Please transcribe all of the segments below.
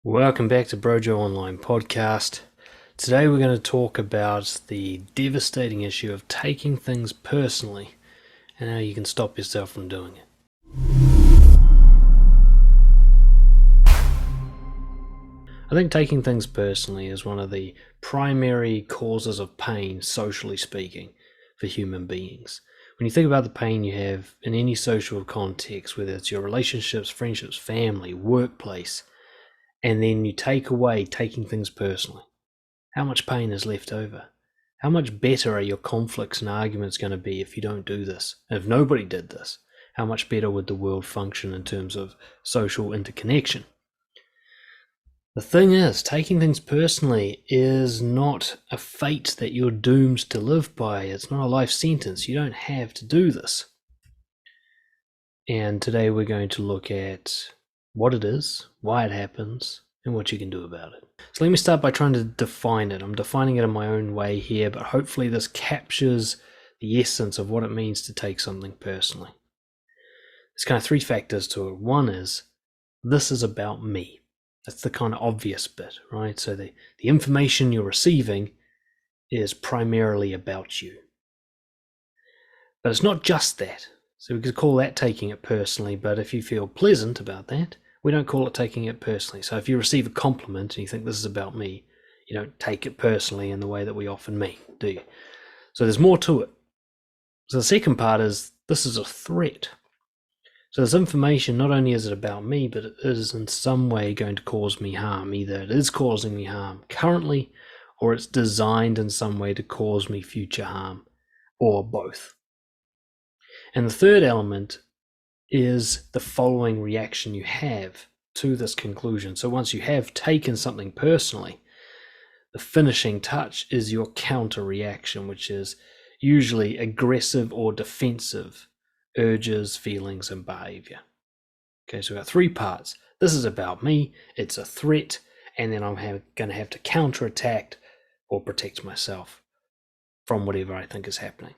Welcome back to Brojo Online Podcast. Today we're going to talk about the devastating issue of taking things personally and how you can stop yourself from doing it. I think taking things personally is one of the primary causes of pain, socially speaking, for human beings. When you think about the pain you have in any social context, whether it's your relationships, friendships, family, workplace, and then you take away taking things personally, how much pain is left over? How much better are your conflicts and arguments going to be if you don't do this? And if nobody did this, how much better would the world function in terms of social interconnection? The thing is, taking things personally is not a fate that you're doomed to live by. It's not a life sentence. You don't have to do this. And today we're going to look at what it is, why it happens, and what you can do about it. So let me start by trying to define it. I'm defining it in my own way here, but hopefully this captures the essence of what it means to take something personally. There's kind of three factors to it. One is, this is about me. That's the kind of obvious bit, right? So the information you're receiving is primarily about you. But it's not just that. So we could call that taking it personally, but if you feel pleasant about that, we don't call it taking it personally. So if you receive a compliment and you think this is about me, you don't take it personally in the way that we often mean, do you? So there's more to it. So the second part is, this is a threat. So this information, not only is it about me, but it is in some way going to cause me harm. Either it is causing me harm currently, or it's designed in some way to cause me future harm, or both. And the third element is the following reaction you have to this conclusion. So once you have taken something personally, the finishing touch is your counter reaction, which is usually aggressive or defensive urges, feelings, and behavior. Okay, so we've got three parts. This is about me, it's a threat, and then I'm going to have to counterattack or protect myself from whatever I think is happening.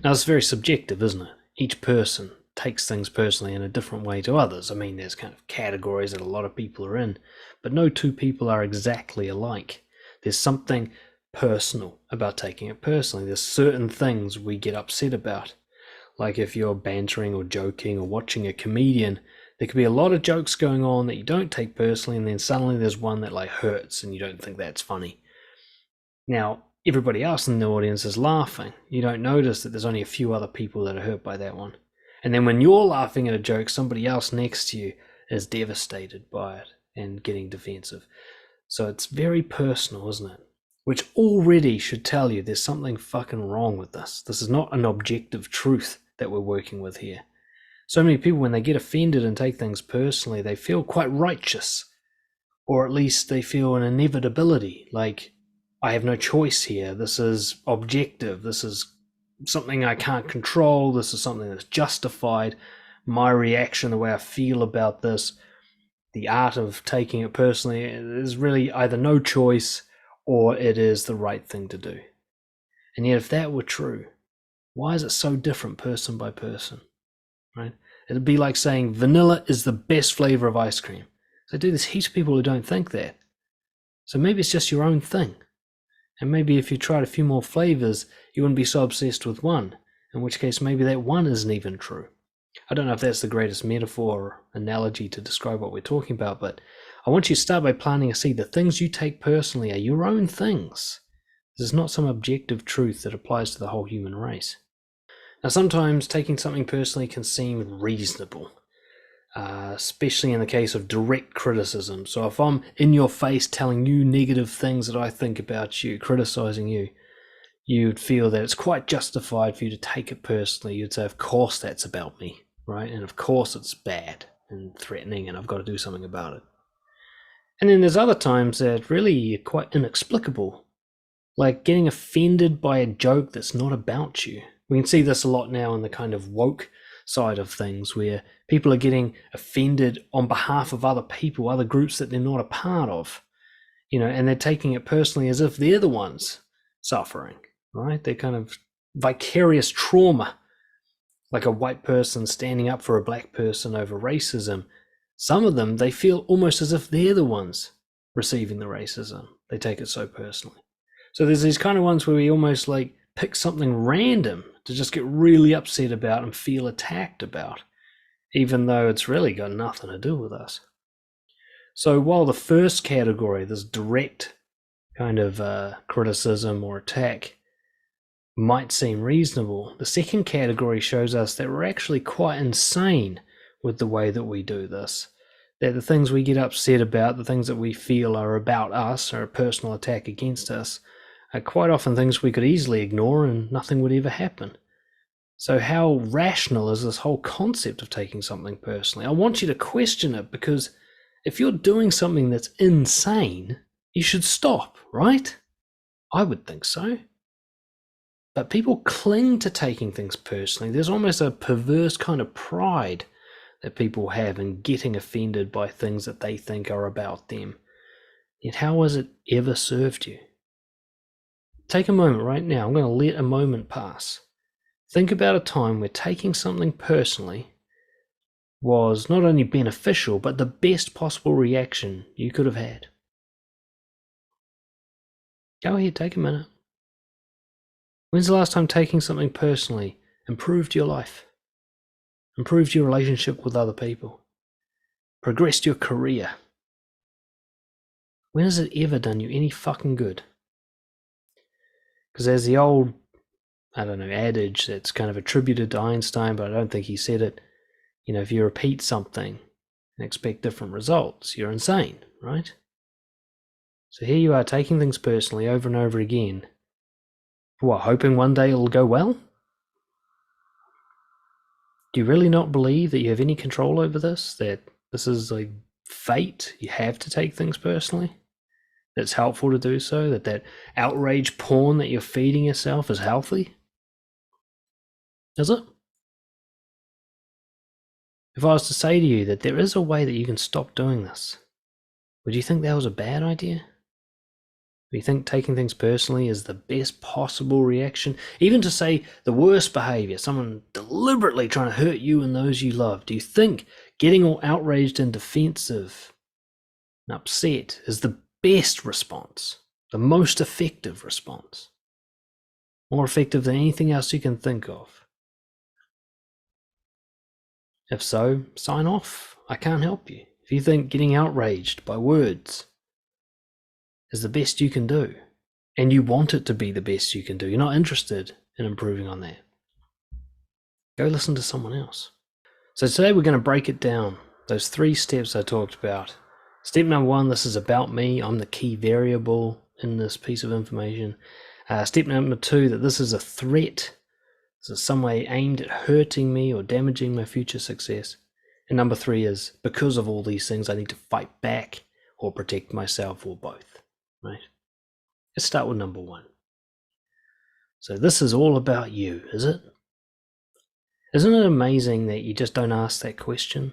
Now, it's very subjective, isn't it? Each person takes things personally in a different way to others. I mean, there's kind of categories that a lot of people are in, but no two people are exactly alike. There's something personal about taking it personally. There's certain things we get upset about. Like if you're bantering or joking or watching a comedian, there could be a lot of jokes going on that you don't take personally, and then suddenly there's one that like hurts and you don't think that's funny. Now, everybody else in the audience is laughing. You don't notice that there's only a few other people that are hurt by that one. And then when you're laughing at a joke, somebody else next to you is devastated by it and getting defensive. So it's very personal, isn't it? Which already should tell you there's something fucking wrong with this. This is not an objective truth that we're working with here. So many people, when they get offended and take things personally, they feel quite righteous. Or at least they feel an inevitability, like, I have no choice here. This is objective. This is something I can't control. This is something that's justified. My reaction, the way I feel about this, the art of taking it personally, is really either no choice or it is the right thing to do. And yet if that were true, why is it so different person by person, right? It'd be like saying vanilla is the best flavor of ice cream. So dude, there's heaps of people who don't think that. So maybe it's just your own thing. And maybe if you tried a few more flavors, you wouldn't be so obsessed with one, in which case maybe that one isn't even true. I don't know if that's the greatest metaphor or analogy to describe what we're talking about, but I want you to start by planting a seed. The things you take personally are your own things. This is not some objective truth that applies to the whole human race. Now, sometimes taking something personally can seem reasonable, especially in the case of direct criticism. So if I'm in your face telling you negative things that I think about you, criticizing you, you'd feel that it's quite justified for you to take it personally. You'd say, of course that's about me, right? And of course it's bad and threatening and I've got to do something about it. And then there's other times that really are quite inexplicable, like getting offended by a joke that's not about you. We can see this a lot now in the kind of woke side of things, where people are getting offended on behalf of other people, other groups that they're not a part of, and they're taking it personally as if they're the ones suffering, right? They're kind of vicarious trauma, like a white person standing up for a black person over racism. Some of them, they feel almost as if they're the ones receiving the racism. They take it so personally. So there's these kind of ones where we almost like pick something random to just get really upset about and feel attacked about, even though it's really got nothing to do with us. So while the first category, this direct kind of criticism or attack, might seem reasonable, the second category shows us that we're actually quite insane with the way that we do this. That the things we get upset about, the things that we feel are about us, or a personal attack against us, are quite often things we could easily ignore and nothing would ever happen. So how rational is this whole concept of taking something personally? I want you to question it, because if you're doing something that's insane, you should stop, right? I would think so. But people cling to taking things personally. There's almost a perverse kind of pride that people have in getting offended by things that they think are about them. Yet how has it ever served you? Take a moment right now. I'm going to let a moment pass. Think about a time where taking something personally was not only beneficial, but the best possible reaction you could have had. Go ahead, take a minute. When's the last time taking something personally improved your life? Improved your relationship with other people? Progressed your career? When has it ever done you any fucking good? Because there's the old, adage that's kind of attributed to Einstein, but I don't think he said it. If you repeat something and expect different results, you're insane, right? So here you are taking things personally over and over again. What, hoping one day it'll go well? Do you really not believe that you have any control over this? That this is like fate? You have to take things personally? That it's helpful to do so? That outrage porn that you're feeding yourself is healthy? Is it? If I was to say to you that there is a way that you can stop doing this, would you think that was a bad idea? Do you think taking things personally is the best possible reaction? Even to say the worst behavior, someone deliberately trying to hurt you and those you love, do you think getting all outraged and defensive and upset is the best response, the most effective response? More effective than anything else you can think of? If so, sign off. I can't help you. If you think getting outraged by words is the best you can do, and you want it to be the best you can do, you're not interested in improving on that, go listen to someone else. So today we're going to break it down, those 3 steps I talked about. Step number 1, this is about me. I'm the key variable in this piece of information. Step number 2, that this is a threat. This is some way aimed at hurting me or damaging my future success. And number 3 is, because of all these things, I need to fight back or protect myself, or both. Right? Let's start with number 1. So this is all about you, is it? Isn't it amazing that you just don't ask that question?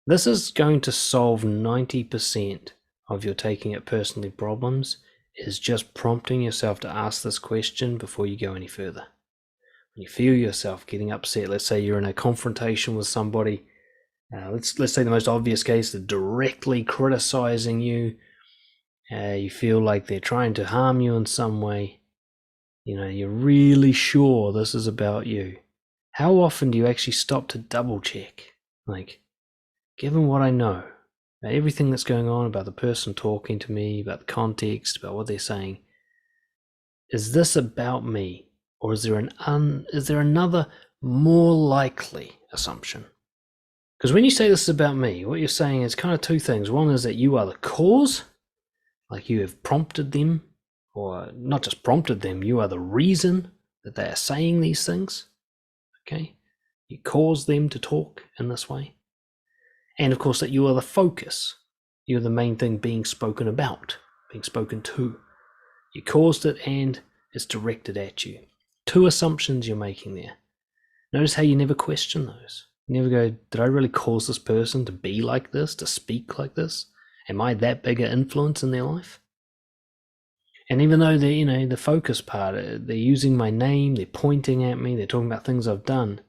This is going to solve 90% of your taking it personally problems, is just prompting yourself to ask this question before you go any further. When you feel yourself getting upset, let's say you're in a confrontation with somebody, let's say the most obvious case, they're directly criticizing you, you feel like they're trying to harm you in some way, you're really sure this is about you. How often do you actually stop to double check? Like, given what I know, about everything that's going on, about the person talking to me, about the context, about what they're saying, is this about me? Or is there another more likely assumption? Because when you say this is about me, what you're saying is kind of 2 things. One is that you are the cause, like you have prompted them, or not just prompted them, you are the reason that they are saying these things. Okay? You cause them to talk in this way. And of course that you are the focus. You're the main thing being spoken about, being spoken to. You caused it and it's directed at you. 2 assumptions you're making there. Notice how you never question those. You never go, did I really cause this person to be like this, to speak like this? Am I that big an influence in their life? And even though they're, the focus part, they're using my name, they're pointing at me, they're talking about things I've done,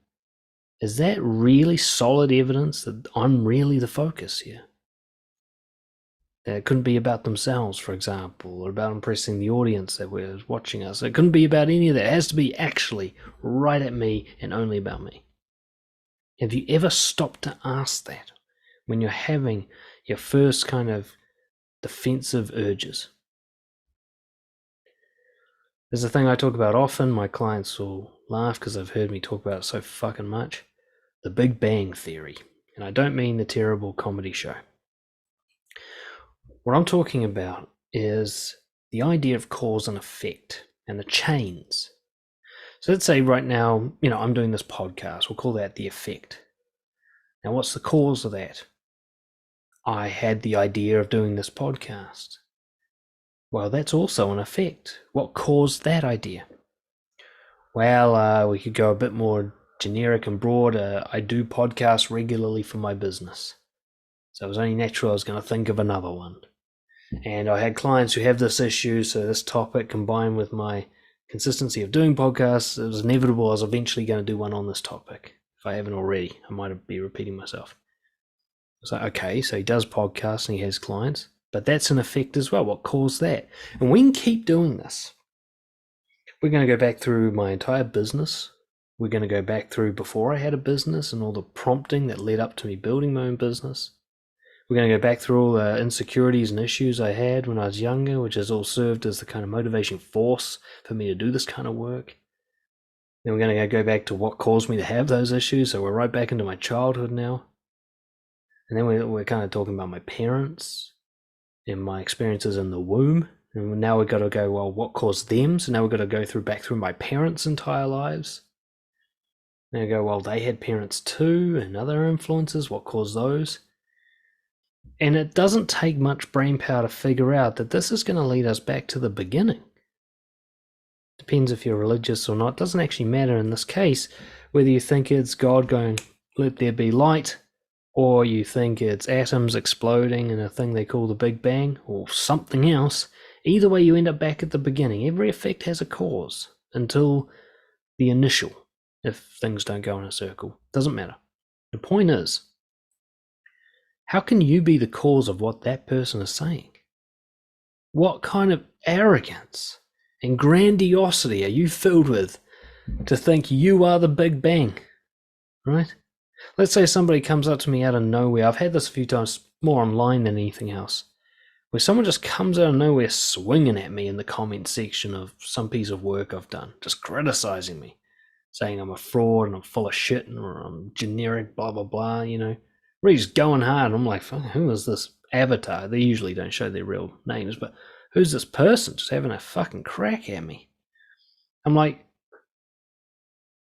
is that really solid evidence that I'm really the focus here? It couldn't be about themselves, for example, or about impressing the audience that was watching us. It couldn't be about any of that. It has to be actually right at me and only about me. Have you ever stopped to ask that when you're having your first kind of defensive urges? There's a thing I talk about often. My clients will laugh because they've heard me talk about it so fucking much. The Big Bang Theory. And I don't mean the terrible comedy show. What I'm talking about is the idea of cause and effect and the chains. So let's say right now, I'm doing this podcast. We'll call that the effect. Now, what's the cause of that? I had the idea of doing this podcast. Well, that's also an effect. What caused that idea? Well, we could go a bit more generic and broad. I do podcasts regularly for my business. So it was only natural I was going to think of another one. And I had clients who have this issue, so this topic combined with my consistency of doing podcasts, it was inevitable I was eventually going to do one on this topic. If I haven't already, I might be repeating myself. So, okay, so he does podcasts and he has clients, but that's an effect as well. What caused that? And we can keep doing this. We're going to go back through my entire business. We're going to go back through before I had a business and all the prompting that led up to me building my own business. We're going to go back through all the insecurities and issues I had when I was younger, which has all served as the kind of motivation force for me to do this kind of work. Then we're going to go back to what caused me to have those issues, so we're right back into my childhood now. And then we're kind of talking about my parents and my experiences in the womb. And now we've got to go, well, what caused them? So now we've got to go back through my parents' entire lives. Now we go, well, they had parents too, and other influences. What caused those? And it doesn't take much brain power to figure out that this is going to lead us back to the beginning. Depends if you're religious or not. It doesn't actually matter in this case whether you think it's God going, let there be light, or you think it's atoms exploding in a thing they call the Big Bang, or something else. Either way, you end up back at the beginning. Every effect has a cause until the initial, if things don't go in a circle. Doesn't matter. The point is, how can you be the cause of what that person is saying? What kind of arrogance and grandiosity are you filled with to think you are the Big Bang, right? Let's say somebody comes up to me out of nowhere. I've had this a few times, more online than anything else, where someone just comes out of nowhere swinging at me in the comment section of some piece of work I've done, just criticizing me, saying I'm a fraud and I'm full of shit and I'm generic, blah, blah, blah, Really just going hard. And I'm like, who is this avatar? They usually don't show their real names, but who's this person just having a fucking crack at me? I'm like,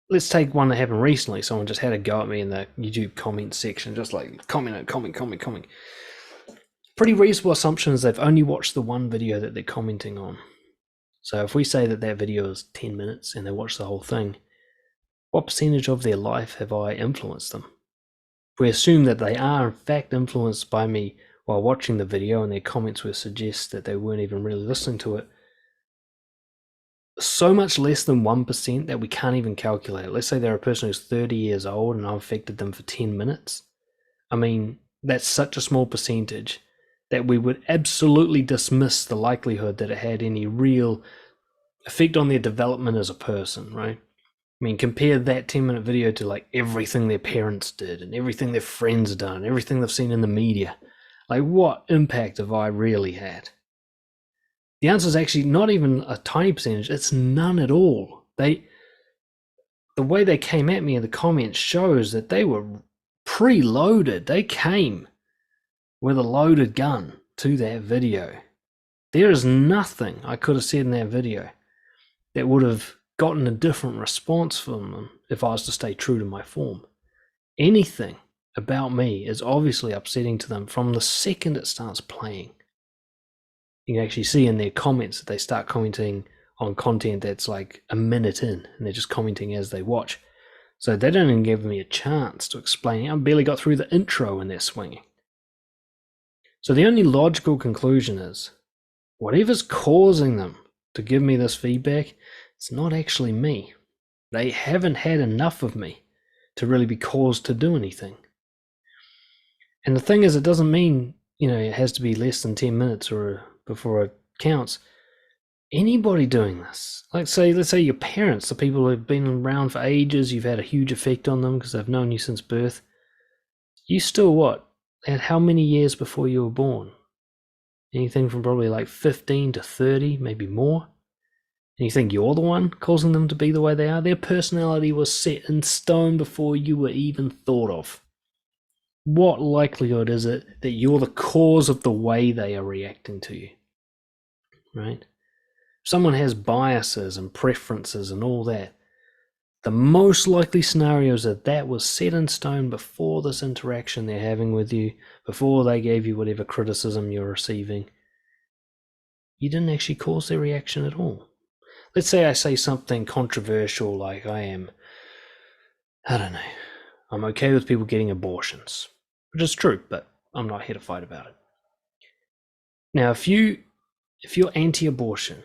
let's take one that happened recently. Someone just had a go at me in the YouTube comment section, just like comment. Pretty reasonable assumption is they've only watched the one video that they're commenting on. So if we say that video is 10 minutes and they watch the whole thing, what percentage of their life have I influenced them? We assume that they are in fact influenced by me while watching the video and their comments would suggest that they weren't even really listening to it. So much less than 1% that we can't even calculate. Let's say they're a person who's 30 years old and I've affected them for 10 minutes. I mean, that's such a small percentage that we would absolutely dismiss the likelihood that it had any real effect on their development as a person, right? I mean, compare that 10-minute video to like everything their parents did and everything their friends done, everything they've seen in the media. Like, what impact have I really had? The answer is actually not even a tiny percentage. It's none at all. The way they came at me in the comments shows that they were preloaded. They came with a loaded gun to that video. There is nothing I could have said in that video that would have gotten a different response from them if I was to stay true to my form. Anything about me is obviously upsetting to them from the second it starts playing. You can actually see in their comments that they start commenting on content that's like a minute in, and they're just commenting as they watch. So they don't even give me a chance to explain. I barely got through the intro and they're swinging. So the only logical conclusion is, whatever's causing them to give me this feedback, it's not actually me. They haven't had enough of me to really be caused to do anything. And the thing is, it doesn't mean it has to be less than 10 minutes or before it counts. Anybody doing this, let's say your parents, the people who've been around for ages, you've had a huge effect on them because they've known you since birth. You still at how many years before you were born? Anything from probably like 15 to 30, maybe more. And you think you're the one causing them to be the way they are? Their personality was set in stone before you were even thought of. What likelihood is it that you're the cause of the way they are reacting to you? Right? If someone has biases and preferences and all that, the most likely scenarios that was set in stone before this interaction they're having with you, before they gave you whatever criticism you're receiving. You didn't actually cause their reaction at all. Let's say I say something controversial like I don't know, I'm okay with people getting abortions, which is true, but I'm not here to fight about it. Now, if you're anti-abortion,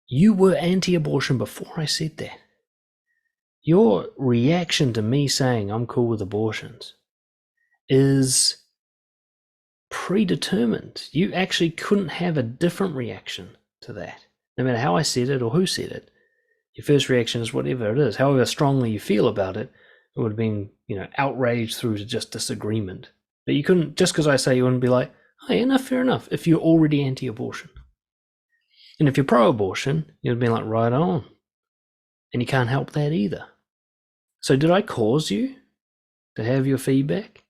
you were anti-abortion before I said that. Your reaction to me saying I'm cool with abortions is predetermined. You actually couldn't have a different reaction to that, no matter how I said it or who said it. Your first reaction is whatever it is. However strongly you feel about it, it would have been, outrage through to just disagreement. But you couldn't, just because I say, you wouldn't be like, oh yeah, no, fair enough, if you're already anti-abortion. And if you're pro-abortion, you'd be like, right on. And you can't help that either. So did I cause you to have your feedback?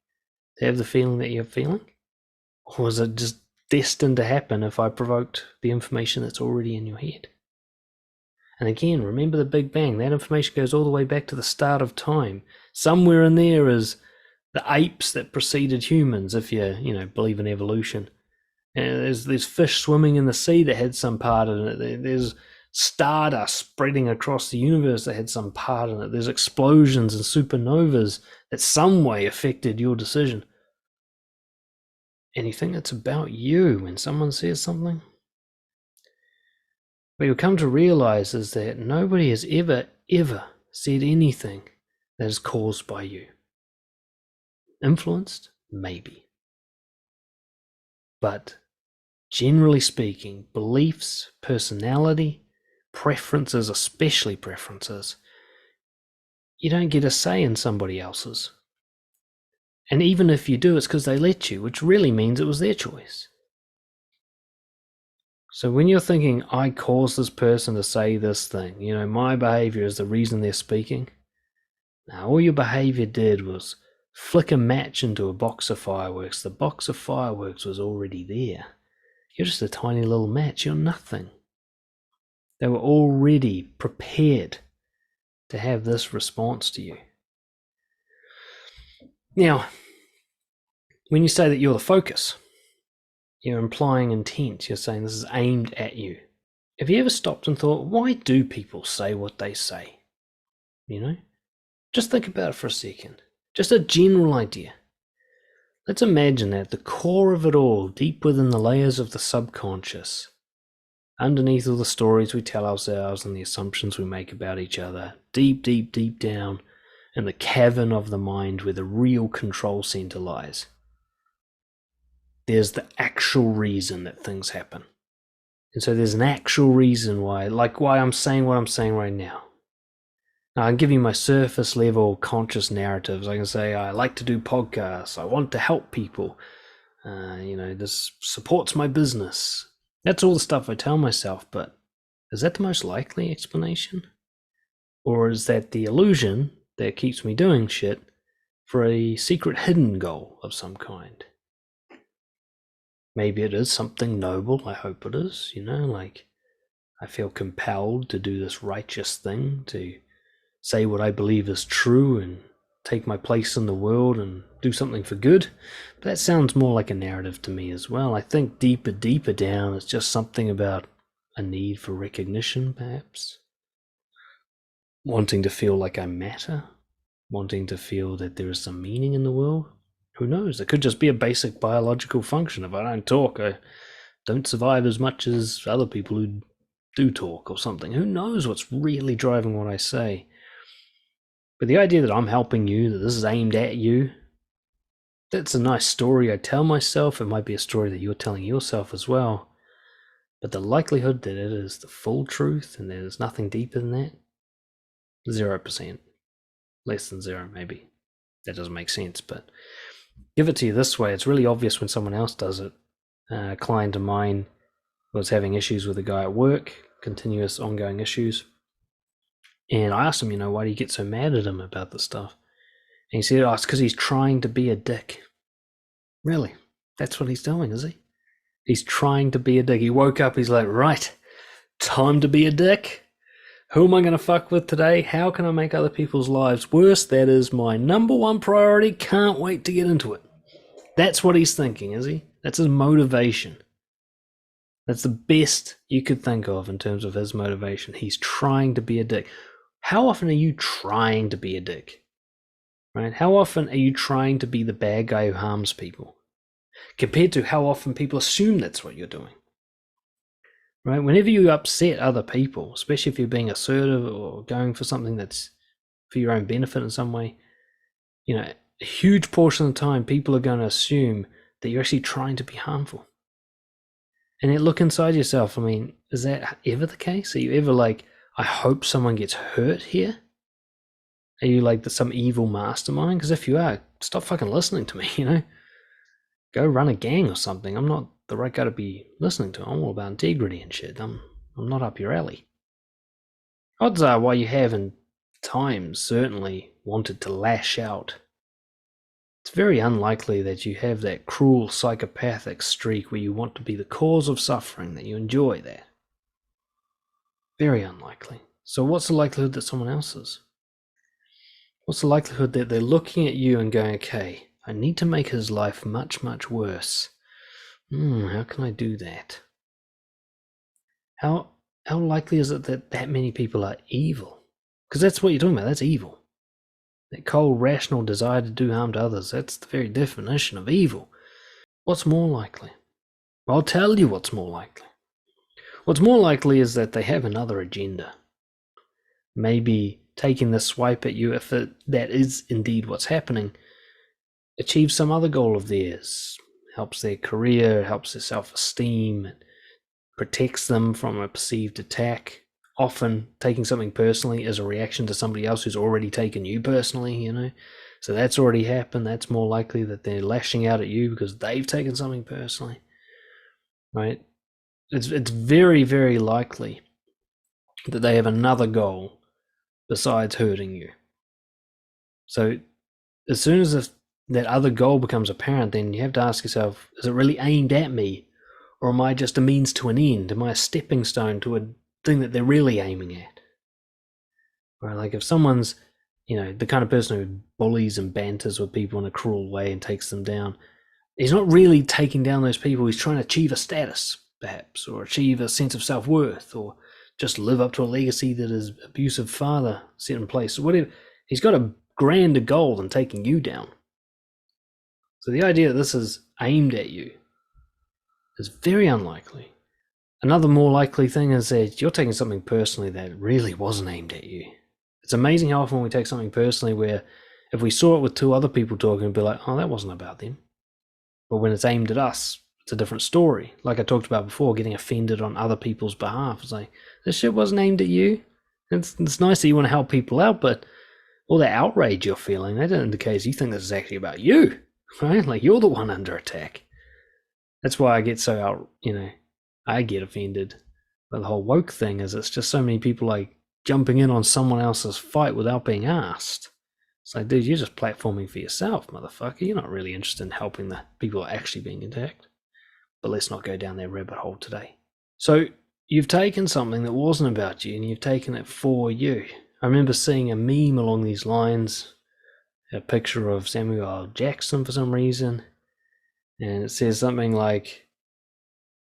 To have the feeling that you're feeling? Or was it just destined to happen if I provoked the information that's already in your head? And again, remember the Big Bang. That information goes all the way back to the start of time. Somewhere in there is the apes that preceded humans, if you believe in evolution. And there's fish swimming in the sea that had some part in it. There's stardust spreading across the universe that had some part in it. There's explosions and supernovas that some way affected your decision. And you think it's about you when someone says something? What you'll come to realize is that nobody has ever said anything that is caused by you. Influenced? Maybe. But generally speaking, beliefs, personality, preferences, especially preferences, you don't get a say in somebody else's. And even if you do, it's because they let you, which really means it was their choice. So when you're thinking, I caused this person to say this thing, my behavior is the reason they're speaking. Now, all your behavior did was flick a match into a box of fireworks. The box of fireworks was already there. You're just a tiny little match. You're nothing. They were already prepared to have this response to you. Now, when you say that you're the focus, you're implying intent. You're saying this is aimed at you. Have you ever stopped and thought, why do people say what they say? Just think about it for a second. Just a general idea. Let's imagine that at the core of it all, deep within the layers of the subconscious, underneath all the stories we tell ourselves and the assumptions we make about each other, deep down in the cavern of the mind where the real control center lies, there's the actual reason that things happen. And so there's an actual reason why I'm saying what I'm saying right now. Now, I can give you my surface level conscious narratives. I can say, I like to do podcasts. I want to help people. This supports my business. That's all the stuff I tell myself, but is that the most likely explanation? Or is that the illusion that keeps me doing shit for a secret hidden goal of some kind? Maybe it is something noble. I hope it is, I feel compelled to do this righteous thing, to say what I believe is true and take my place in the world and do something for good. But that sounds more like a narrative to me as well. I think deeper down, it's just something about a need for recognition, perhaps. Wanting to feel like I matter. Wanting to feel that there is some meaning in the world. Who knows? It could just be a basic biological function. If I don't talk, I don't survive as much as other people who do talk or something. Who knows what's really driving what I say? But the idea that I'm helping you, that this is aimed at you, That's a nice story I tell myself. It might be a story that you're telling yourself as well. But the likelihood that it is the full truth and there's nothing deeper than that, 0%. Less than zero, maybe. That doesn't make sense, but give it to you this way. It's really obvious when someone else does it. A client of mine was having issues with a guy at work, continuous ongoing issues. And I asked him, why do you get so mad at him about this stuff? And he said, it's because he's trying to be a dick. Really? That's what he's doing, is he? He's trying to be a dick. He woke up, he's like, right, time to be a dick. Who am I going to fuck with today? How can I make other people's lives worse? That is my number one priority. Can't wait to get into it. That's what he's thinking, is he? That's his motivation. That's the best you could think of in terms of his motivation. He's trying to be a dick. How often are you trying to be a dick? Right? How often are you trying to be the bad guy who harms people? Compared to how often people assume that's what you're doing. Right? Whenever you upset other people, especially if you're being assertive or going for something that's for your own benefit in some way, a huge portion of the time people are going to assume that you're actually trying to be harmful. And then look inside yourself. I mean, is that ever the case? Are you ever like, I hope someone gets hurt here? Are you like some evil mastermind? Because if you are, stop fucking listening to me, Go run a gang or something. I'm not the right guy to be listening to. I'm all about integrity and shit. I'm not up your alley. Odds are while you have in times certainly wanted to lash out, it's very unlikely that you have that cruel psychopathic streak where you want to be the cause of suffering, that you enjoy that. Very unlikely. So what's the likelihood that someone else is? What's the likelihood that they're looking at you and going, okay, I need to make his life much, much worse. How can I do that? How likely is it that many people are evil? Because that's what you're talking about. That's evil. That cold, rational desire to do harm to others. That's the very definition of evil. What's more likely? I'll tell you what's more likely. What's more likely is that they have another agenda. Maybe taking the swipe at you, if that is indeed what's happening, achieve some other goal of theirs, helps their career, helps their self-esteem, protects them from a perceived attack. Often taking something personally is a reaction to somebody else who's already taken you personally, So that's already happened. That's more likely that they're lashing out at you because they've taken something personally, right? It's very, very likely that they have another goal besides hurting you. So as soon as that other goal becomes apparent, then you have to ask yourself, is it really aimed at me? Or am I just a means to an end? Am I a stepping stone to a thing that they're really aiming at? Right? Like if someone's, the kind of person who bullies and banters with people in a cruel way and takes them down, he's not really taking down those people. He's trying to achieve a status, perhaps, or achieve a sense of self-worth, or just live up to a legacy that his abusive father set in place. So whatever. He's got a grander goal than taking you down. So the idea that this is aimed at you is very unlikely. Another more likely thing is that you're taking something personally that really wasn't aimed at you. It's amazing how often we take something personally where if we saw it with two other people talking, we'd be like, oh, that wasn't about them. But when it's aimed at us, it's a different story. Like I talked about before, getting offended on other people's behalf. It's like, this shit wasn't aimed at you. It's nice that you want to help people out, but all that outrage you're feeling, that indicates you think this is actually about you, right? Like you're the one under attack. That's why I get so I get offended by the whole woke thing, is it's just so many people like jumping in on someone else's fight without being asked. It's like, dude, you're just platforming for yourself, motherfucker. You're not really interested in helping the people actually being attacked. But let's not go down that rabbit hole today. So you've taken something that wasn't about you and you've taken it for you. I remember seeing a meme along these lines, a picture of Samuel L. Jackson for some reason, and it says something like,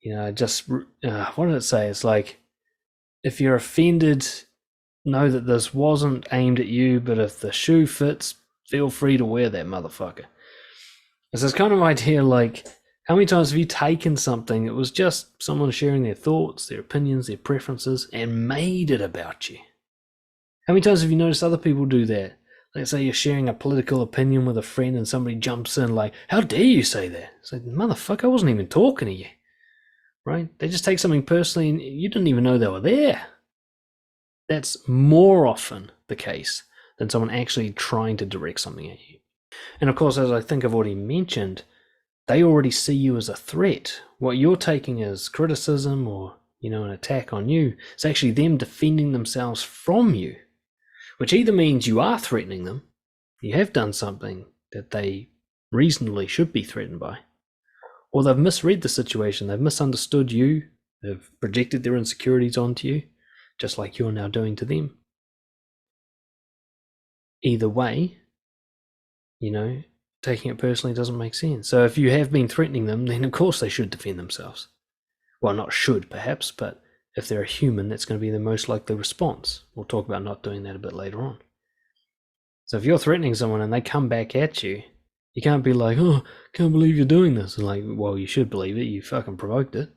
what did it say? It's like, if you're offended, know that this wasn't aimed at you, but if the shoe fits, feel free to wear that motherfucker. It's this kind of idea like, how many times have you taken something that was just someone sharing their thoughts, their opinions, their preferences, and made it about you? How many times have you noticed other people do that? Let's say you're sharing a political opinion with a friend and somebody jumps in like, how dare you say that? It's like, motherfucker, I wasn't even talking to you. Right? They just take something personally and you didn't even know they were there. That's more often the case than someone actually trying to direct something at you. And of course, as I think I've already mentioned, they already see you as a threat. What you're taking as criticism or, an attack on you, it's actually them defending themselves from you, which either means you are threatening them, you have done something that they reasonably should be threatened by, or they've misread the situation, they've misunderstood you, they've projected their insecurities onto you, just like you're now doing to them. Either way, taking it personally doesn't make sense. So if you have been threatening them, then of course they should defend themselves. Well, not should, perhaps, but if they're a human, that's going to be the most likely response. We'll talk about not doing that a bit later on. So if you're threatening someone and they come back at you, you can't be like, oh, can't believe you're doing this. And like, well, you should believe it. You fucking provoked it.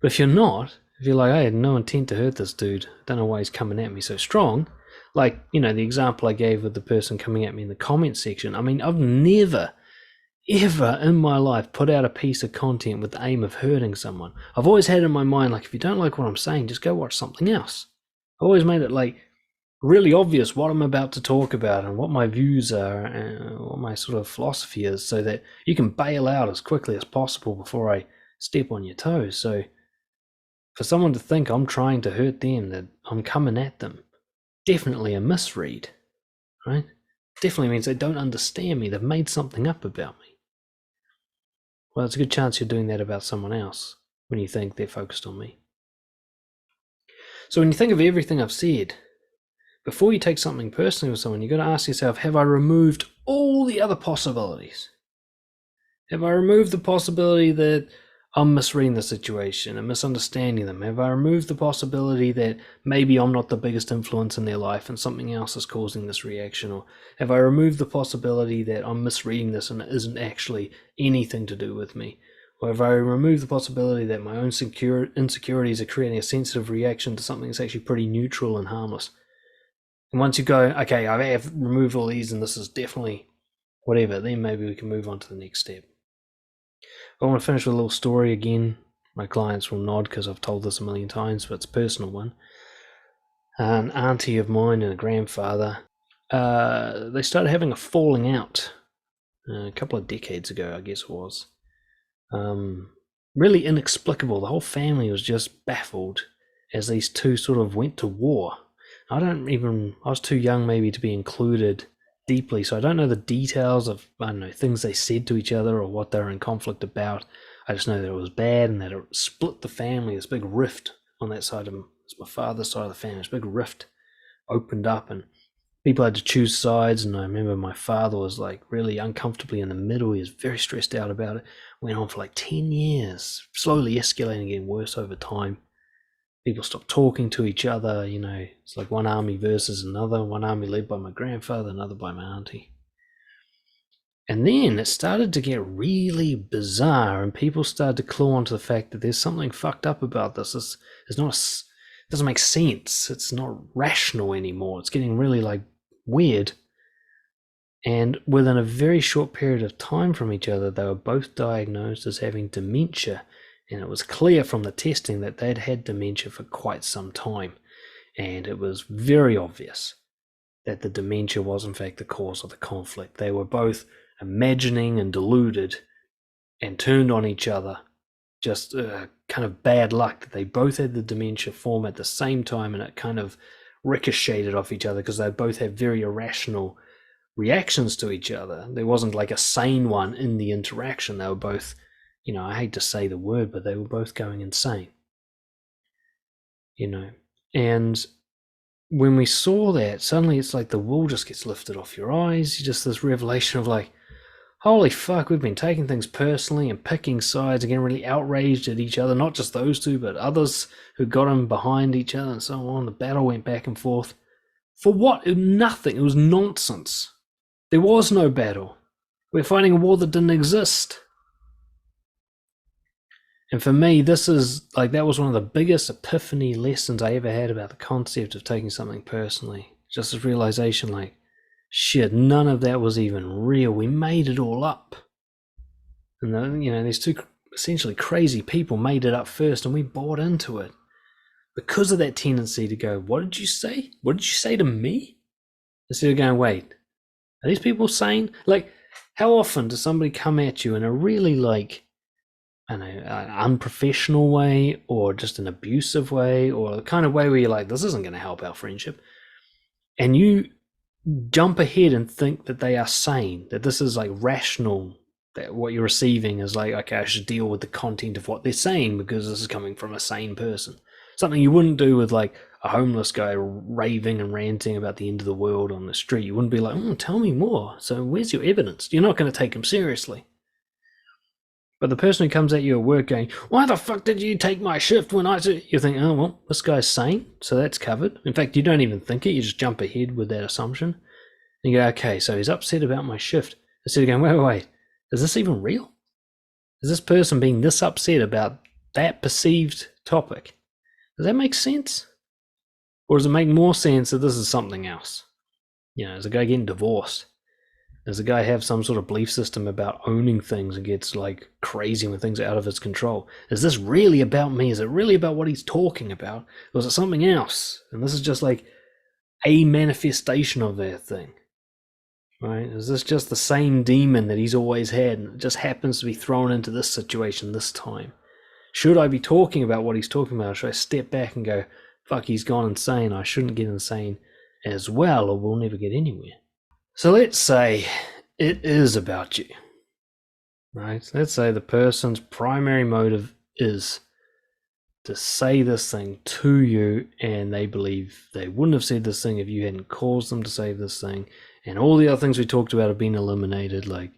But if you're not, if you're like, I had no intent to hurt this dude, I don't know why he's coming at me so strong. Like, the example I gave with the person coming at me in the comment section. I mean, I've never, ever in my life put out a piece of content with the aim of hurting someone. I've always had in my mind, like, if you don't like what I'm saying, just go watch something else. I always made it, like, really obvious what I'm about to talk about and what my views are and what my sort of philosophy is so that you can bail out as quickly as possible before I step on your toes. So for someone to think I'm trying to hurt them, that I'm coming at them, definitely a misread, right? Definitely means they don't understand me. They've made something up about me. Well, it's a good chance you're doing that about someone else when you think they're focused on me. So when you think of everything I've said, before you take something personally with someone, you've got to ask yourself, have I removed all the other possibilities? Have I removed the possibility that I'm misreading the situation and misunderstanding them? Have I removed the possibility that maybe I'm not the biggest influence in their life and something else is causing this reaction? Or have I removed the possibility that I'm misreading this and it isn't actually anything to do with me? Or have I removed the possibility that my own insecurities are creating a sensitive reaction to something that's actually pretty neutral and harmless? And once you go, okay, I have removed all these and this is definitely whatever, then maybe we can move on to the next step. I want to finish with a little story again. My clients will nod because I've told this a million times, but it's a personal one. An auntie of mine and a grandfather, they started having a falling out a couple of decades ago, I guess it was. Really inexplicable. The whole family was just baffled as these two sort of went to war. I was too young maybe to be included deeply, so I don't know the details of, things they said to each other or what they were in conflict about. I just know that it was bad and that it split the family. This big rift on that side of it's my father's side of the family. This big rift opened up and people had to choose sides, and I remember my father was like really uncomfortably in the middle. He was very stressed out about it. Went on for like 10 years, slowly escalating, getting worse over time. People stopped talking to each other, it's like one army versus another, one army led by my grandfather, another by my auntie. And then it started to get really bizarre, and people started to claw onto the fact that there's something fucked up about this. It doesn't make sense. It's not rational anymore. It's getting really like weird. And within a very short period of time from each other, they were both diagnosed as having dementia. And it was clear from the testing that they'd had dementia for quite some time. And it was very obvious that the dementia was in fact the cause of the conflict. They were both imagining and deluded and turned on each other. Just kind of bad luck that they both had the dementia form at the same time, and it kind of ricocheted off each other because they both had very irrational reactions to each other. There wasn't like a sane one in the interaction. They were both, I hate to say the word, but they were both going insane. And when we saw that, suddenly it's like the wool just gets lifted off your eyes. Just this revelation of like, holy fuck, we've been taking things personally and picking sides and getting really outraged at each other. Not just those two, but others who got in behind each other and so on. The battle went back and forth. For what? Nothing. It was nonsense. There was no battle. We're fighting a war that didn't exist. And for me, that was one of the biggest epiphany lessons I ever had about the concept of taking something personally. Just this realization, like, shit, none of that was even real. We made it all up. And these two essentially crazy people made it up first, and we bought into it. Because of that tendency to go, what did you say? What did you say to me? Instead of going, wait, are these people sane? Like, how often does somebody come at you in a really, like, I don't know, an unprofessional way, or just an abusive way, or the kind of way where you're like, this isn't going to help our friendship, and you jump ahead and think that they are sane, that this is like rational, that what you're receiving is like, okay, I should deal with the content of what they're saying because this is coming from a sane person. Something you wouldn't do with like a homeless guy raving and ranting about the end of the world on the street. You wouldn't be like, tell me more. So where's your evidence? You're not going to take him seriously. But the person who comes at you at work going, why the fuck did you take my shift when I said, you think, oh, well, this guy's sane, so that's covered. In fact, you don't even think it. You just jump ahead with that assumption. And you go, okay, so he's upset about my shift. Instead of going, wait, is this even real? Is this person being this upset about that perceived topic? Does that make sense? Or does it make more sense that this is something else? Is a guy getting divorced? Does a guy have some sort of belief system about owning things and gets like crazy when things are out of his control? Is this really about me? Is it really about what he's talking about? Or is it something else? And this is just like a manifestation of that thing. Right? Is this just the same demon that he's always had and it just happens to be thrown into this situation this time? Should I be talking about what he's talking about? Or should I step back and go, fuck, he's gone insane. I shouldn't get insane as well, or we'll never get anywhere. So let's say it is about you, right? Let's say the person's primary motive is to say this thing to you, and they believe they wouldn't have said this thing if you hadn't caused them to say this thing, and all the other things we talked about have been eliminated, like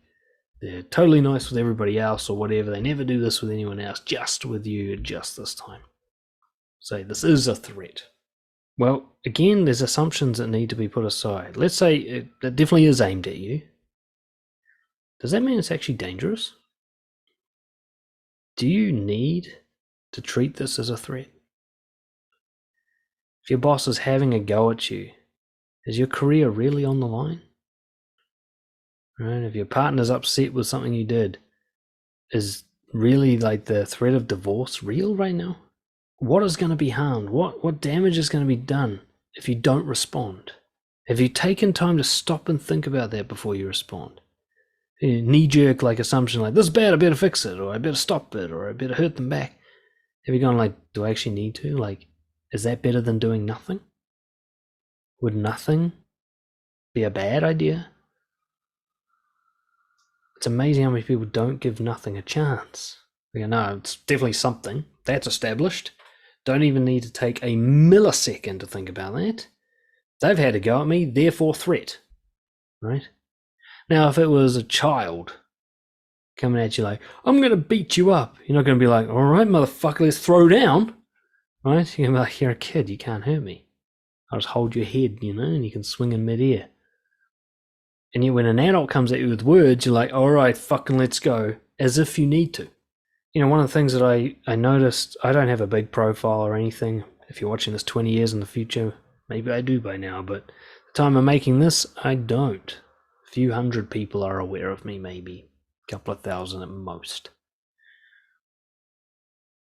they're totally nice with everybody else or whatever. They never do this with anyone else, just with you, just this time. Say this is a threat. Well, again, there's assumptions that need to be put aside. Let's say it definitely is aimed at you. Does that mean it's actually dangerous? Do you need to treat this as a threat? If your boss is having a go at you, is your career really on the line? Right? If your partner's upset with something you did, is really like the threat of divorce real right now? What is going to be harmed? What damage is going to be done if you don't respond? Have you taken time to stop and think about that before you respond? Knee-jerk like assumption like, this is bad, I better fix it, or I better stop it, or I better hurt them back. Have you gone like, do I actually need to? Like, is that better than doing nothing? Would nothing be a bad idea? It's amazing how many people don't give nothing a chance. They go, no, it's definitely something. That's established. Don't even need to take a millisecond to think about that. They've had a go at me, therefore threat. Right? Now, if it was a child coming at you like, I'm going to beat you up, you're not going to be like, all right, motherfucker, let's throw down. Right? You're going to be like, you're a kid, you can't hurt me. I'll just hold your head, and you can swing in midair. And yet when an adult comes at you with words, you're like, all right, fucking let's go, as if you need to. One of the things that I noticed, I don't have a big profile or anything. If you're watching this 20 years in the future, maybe I do by now, but the time I'm making this, I don't. A few hundred people are aware of me, maybe. A couple of thousand at most.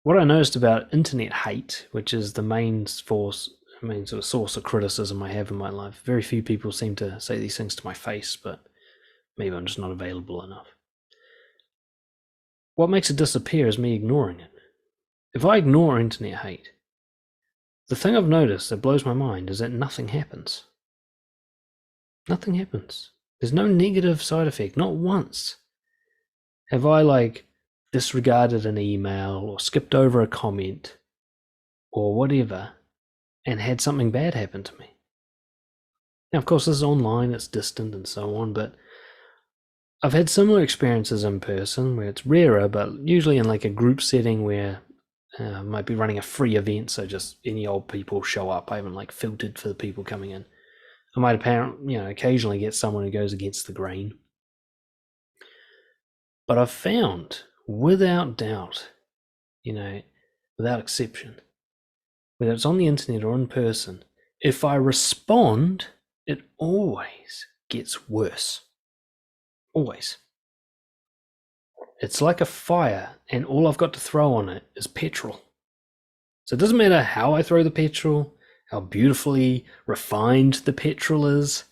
What I noticed about internet hate, which is the main sort of source of criticism I have in my life. Very few people seem to say these things to my face, but maybe I'm just not available enough. What makes it disappear is me ignoring it. If I ignore internet hate, the thing I've noticed that blows my mind is that nothing happens. Nothing happens. There's no negative side effect, not once. Have I disregarded an email or skipped over a comment or whatever and had something bad happen to me? Now, of course, this is online, it's distant and so on, but I've had similar experiences in person where it's rarer, but usually in like a group setting where I might be running a free event, so just any old people show up. I haven't filtered for the people coming in. I might occasionally get someone who goes against the grain. But I've found, without doubt, without exception, whether it's on the internet or in person, if I respond, it always gets worse. Always. It's like a fire, and all I've got to throw on it is petrol. So it doesn't matter how I throw the petrol, how beautifully refined the petrol is,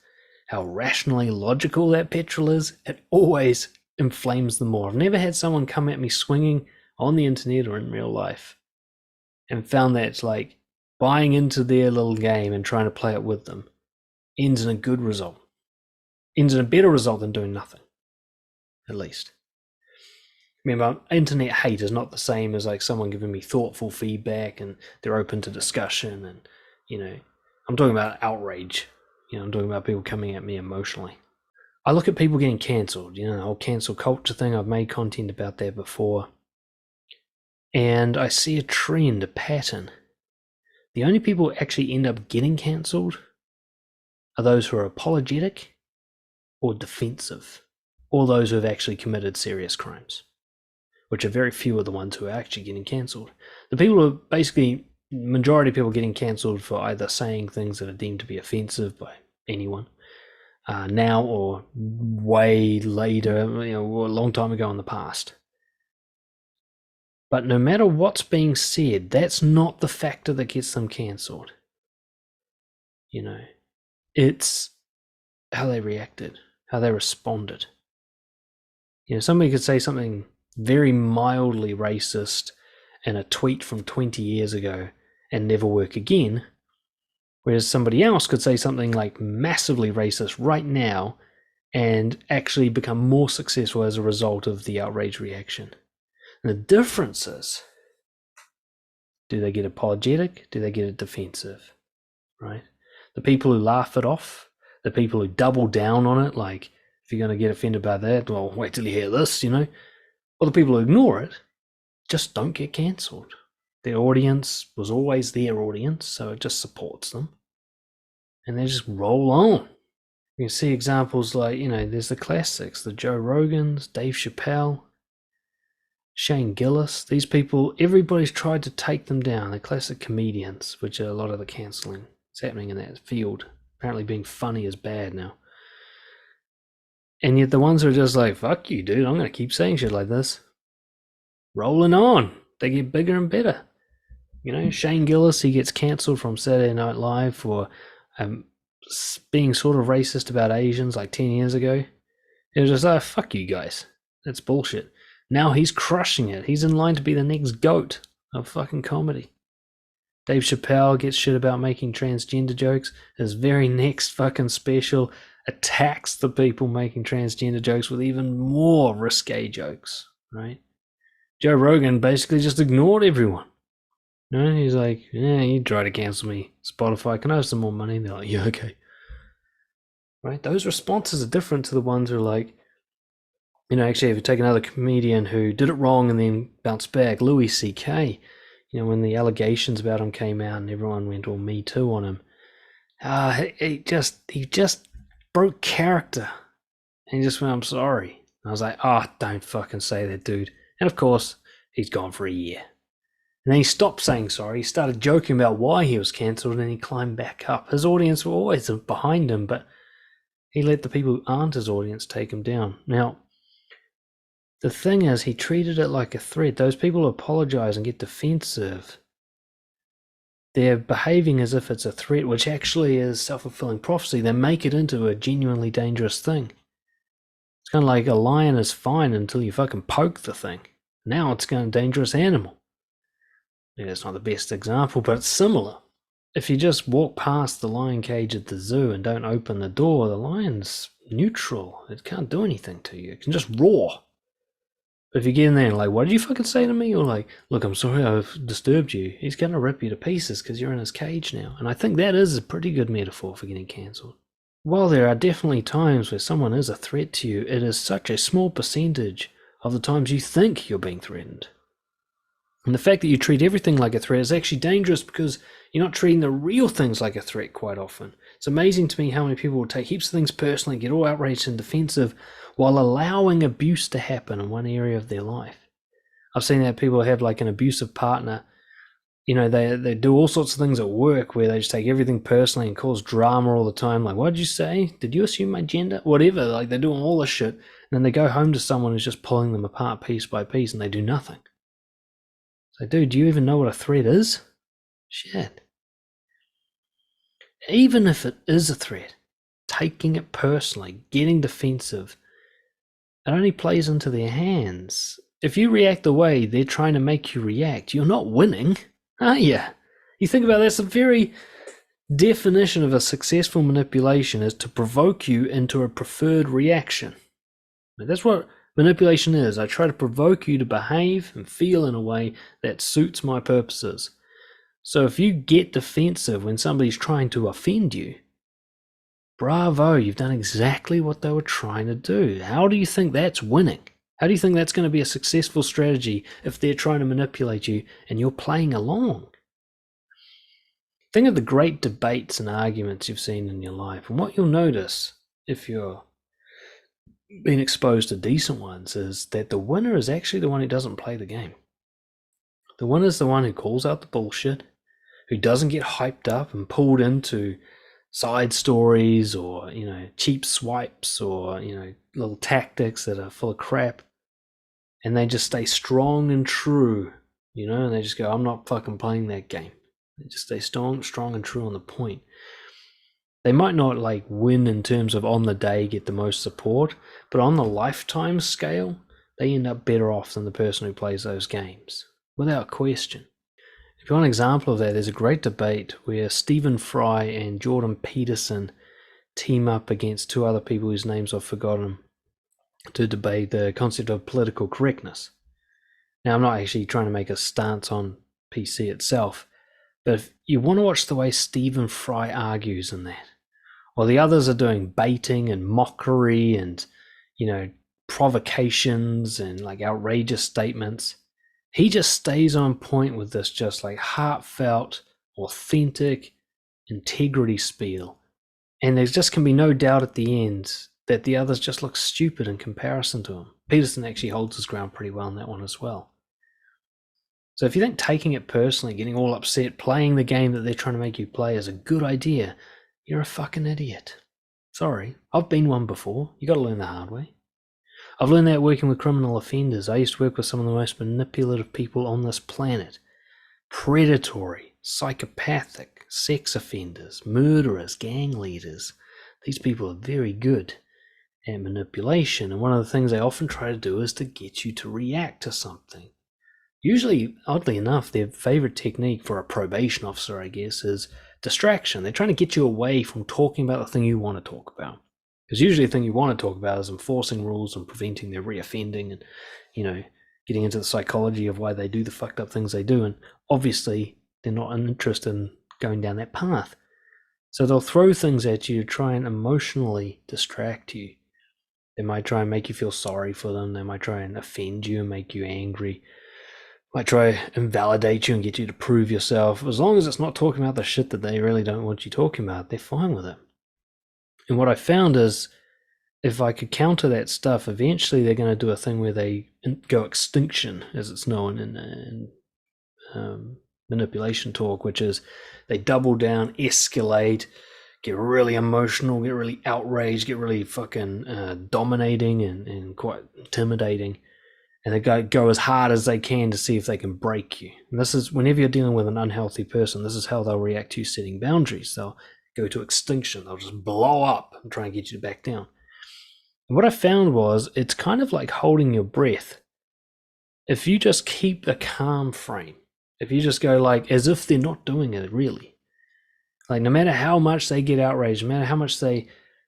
how rationally logical that petrol is, it always inflames them more. I've never had someone come at me swinging on the internet or in real life and found that it's like buying into their little game and trying to play it with them ends in a good result. Ends in a better result than doing nothing, at least. Remember, internet hate is not the same as like someone giving me thoughtful feedback and they're open to discussion and, I'm talking about outrage. I'm talking about people coming at me emotionally. I look at people getting cancelled, the whole cancel culture thing. I've made content about that before. And I see a trend, a pattern. The only people who actually end up getting cancelled are those who are apologetic or defensive, or those who have actually committed serious crimes, which are very few of the ones who are actually getting cancelled. The people who are basically, majority of people getting cancelled for either saying things that are deemed to be offensive by anyone, now or way later, a long time ago in the past. But no matter what's being said, that's not the factor that gets them cancelled. It's how they reacted, how they responded. Somebody could say something very mildly racist in a tweet from 20 years ago and never work again, whereas somebody else could say something like massively racist right now and actually become more successful as a result of the outrage reaction. And the difference is, do they get apologetic? Do they get it defensive? Right? The people who laugh it off, the people who double down on it, like, if you're going to get offended by that, well, wait till you hear this, or the people who ignore it just don't get cancelled. Their audience was always their audience, so it just supports them. And they just roll on. You can see examples like, there's the classics, the Joe Rogans, Dave Chappelle, Shane Gillis. These people, everybody's tried to take them down. The classic comedians, which are a lot of the cancelling is happening in that field. Apparently being funny is bad now. And yet the ones who are just like, fuck you, dude, I'm going to keep saying shit like this. Rolling on. They get bigger and better. Shane Gillis, he gets cancelled from Saturday Night Live for being sort of racist about Asians like 10 years ago. It was just like, fuck you guys. That's bullshit. Now he's crushing it. He's in line to be the next GOAT of fucking comedy. Dave Chappelle gets shit about making transgender jokes. His very next fucking special attacks the people making transgender jokes with even more risque jokes, right? Joe Rogan basically just ignored everyone. He's like, yeah, you try to cancel me, Spotify, can I have some more money? And they're like, yeah, okay. Right? Those responses are different to the ones who are like, actually, if you take another comedian who did it wrong and then bounced back, Louis C.K., when the allegations about him came out and everyone went all Me Too on him, he just broke character. And he just went, I'm sorry. And I was like, don't fucking say that, dude. And of course, he's gone for a year. And then he stopped saying sorry. He started joking about why he was cancelled and he climbed back up. His audience were always behind him, but he let the people who aren't his audience take him down. Now, the thing is, he treated it like a threat. Those people who apologize and get defensive, they're behaving as if it's a threat, which actually is self-fulfilling prophecy. They make it into a genuinely dangerous thing. It's kind of like a lion is fine until you fucking poke the thing. Now it's a dangerous animal. Maybe that's not the best example, but it's similar. If you just walk past the lion cage at the zoo and don't open the door, the lion's neutral. It can't do anything to you. It can just roar. But if you get in there and like, what did you fucking say to me? Or like, look, I'm sorry I've disturbed you. He's going to rip you to pieces because you're in his cage now. And I think that is a pretty good metaphor for getting cancelled. While there are definitely times where someone is a threat to you, it is such a small percentage of the times you think you're being threatened. And the fact that you treat everything like a threat is actually dangerous because you're not treating the real things like a threat quite often. It's amazing to me how many people will take heaps of things personally, get all outraged and defensive while allowing abuse to happen in one area of their life. I've seen that people have like an abusive partner they do all sorts of things at work where they just take everything personally and cause drama all the time. Like, what did you say? Did you assume my gender? Whatever. Like, they're doing all this shit. And then they go home to someone who's just pulling them apart piece by piece and they do nothing. So, dude, do you even know what a threat is? Shit. Even if it is a threat, taking it personally, getting defensive, it only plays into their hands. If you react the way they're trying to make you react, you're not winning, are you? You think about that's the very definition of a successful manipulation, is to provoke you into a preferred reaction. That's what manipulation is. I try to provoke you to behave and feel in a way that suits my purposes. So if you get defensive when somebody's trying to offend you, bravo, you've done exactly what they were trying to do. How do you think that's winning? How do you think that's going to be a successful strategy if they're trying to manipulate you and you're playing along? Think of the great debates and arguments you've seen in your life, and what you'll notice if you're being exposed to decent ones is that the winner is actually the one who doesn't play the game. The winner is the one who calls out the bullshit, who doesn't get hyped up and pulled into side stories or, cheap swipes or, little tactics that are full of crap. And they just stay strong and true, and they just go, I'm not fucking playing that game. They just stay strong and true on the point. They might not win in terms of on the day get the most support, but on the lifetime scale, they end up better off than the person who plays those games, without question. If you want an example of that, there's a great debate where Stephen Fry and Jordan Peterson team up against two other people whose names I've forgotten to debate the concept of political correctness. Now, I'm not actually trying to make a stance on PC itself, but if you want to watch the way Stephen Fry argues in that, while the others are doing baiting and mockery and, provocations and outrageous statements, he just stays on point with this just heartfelt, authentic integrity spiel. And there just can be no doubt at the end that the others just look stupid in comparison to him. Peterson actually holds his ground pretty well in that one as well. So if you think taking it personally, getting all upset, playing the game that they're trying to make you play is a good idea, you're a fucking idiot. Sorry, I've been one before. You got to learn the hard way. I've learned that working with criminal offenders. I used to work with some of the most manipulative people on this planet. Predatory, psychopathic, sex offenders, murderers, gang leaders. These people are very good at manipulation, and one of the things they often try to do is to get you to react to something. Usually, oddly enough, their favorite technique for a probation officer, I guess, is distraction. They're trying to get you away from talking about the thing you want to talk about. Because usually the thing you want to talk about is enforcing rules and preventing their reoffending and, getting into the psychology of why they do the fucked up things they do. And obviously, they're not interested in going down that path. So they'll throw things at you to try and emotionally distract you. They might try and make you feel sorry for them. They might try and offend you and make you angry. Might try and invalidate you and get you to prove yourself. As long as it's not talking about the shit that they really don't want you talking about, they're fine with it. And what I found is, if I could counter that stuff, eventually they're going to do a thing where they go extinction, as it's known in manipulation talk, which is they double down, escalate, get really emotional, get really outraged, get really fucking dominating and quite intimidating. And they go as hard as they can to see if they can break you. And this is, whenever you're dealing with an unhealthy person, this is how they'll react to you setting boundaries. They'll go to extinction. They'll just blow up and try and get you to back down. And what I found was, it's kind of like holding your breath. If you just keep a calm frame, if you just go as if they're not doing it really, no matter how much they get outraged, no matter how much they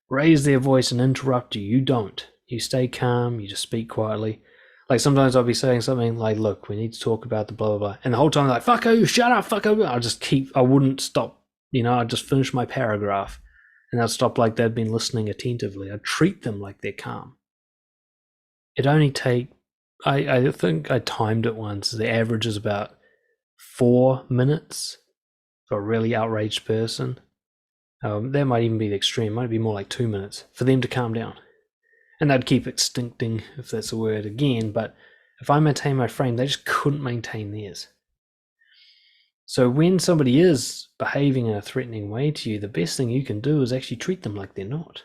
raise their voice and interrupt you, you don't. You stay calm, you just speak quietly. Sometimes I'll be saying something look, we need to talk about the blah, blah, blah. And the whole time they're fuck you, shut up, fuck you. I wouldn't stop, I'd just finish my paragraph. And they'd stop they'd been listening attentively. I'd treat them like they're calm. It only I think I timed it once. The average is about 4 minutes for a really outraged person. That might even be the extreme. It might be more like 2 minutes for them to calm down. And they'd keep extincting, if that's a word again, but if I maintain my frame, they just couldn't maintain theirs. So when somebody is behaving in a threatening way to you, the best thing you can do is actually treat them like they're not.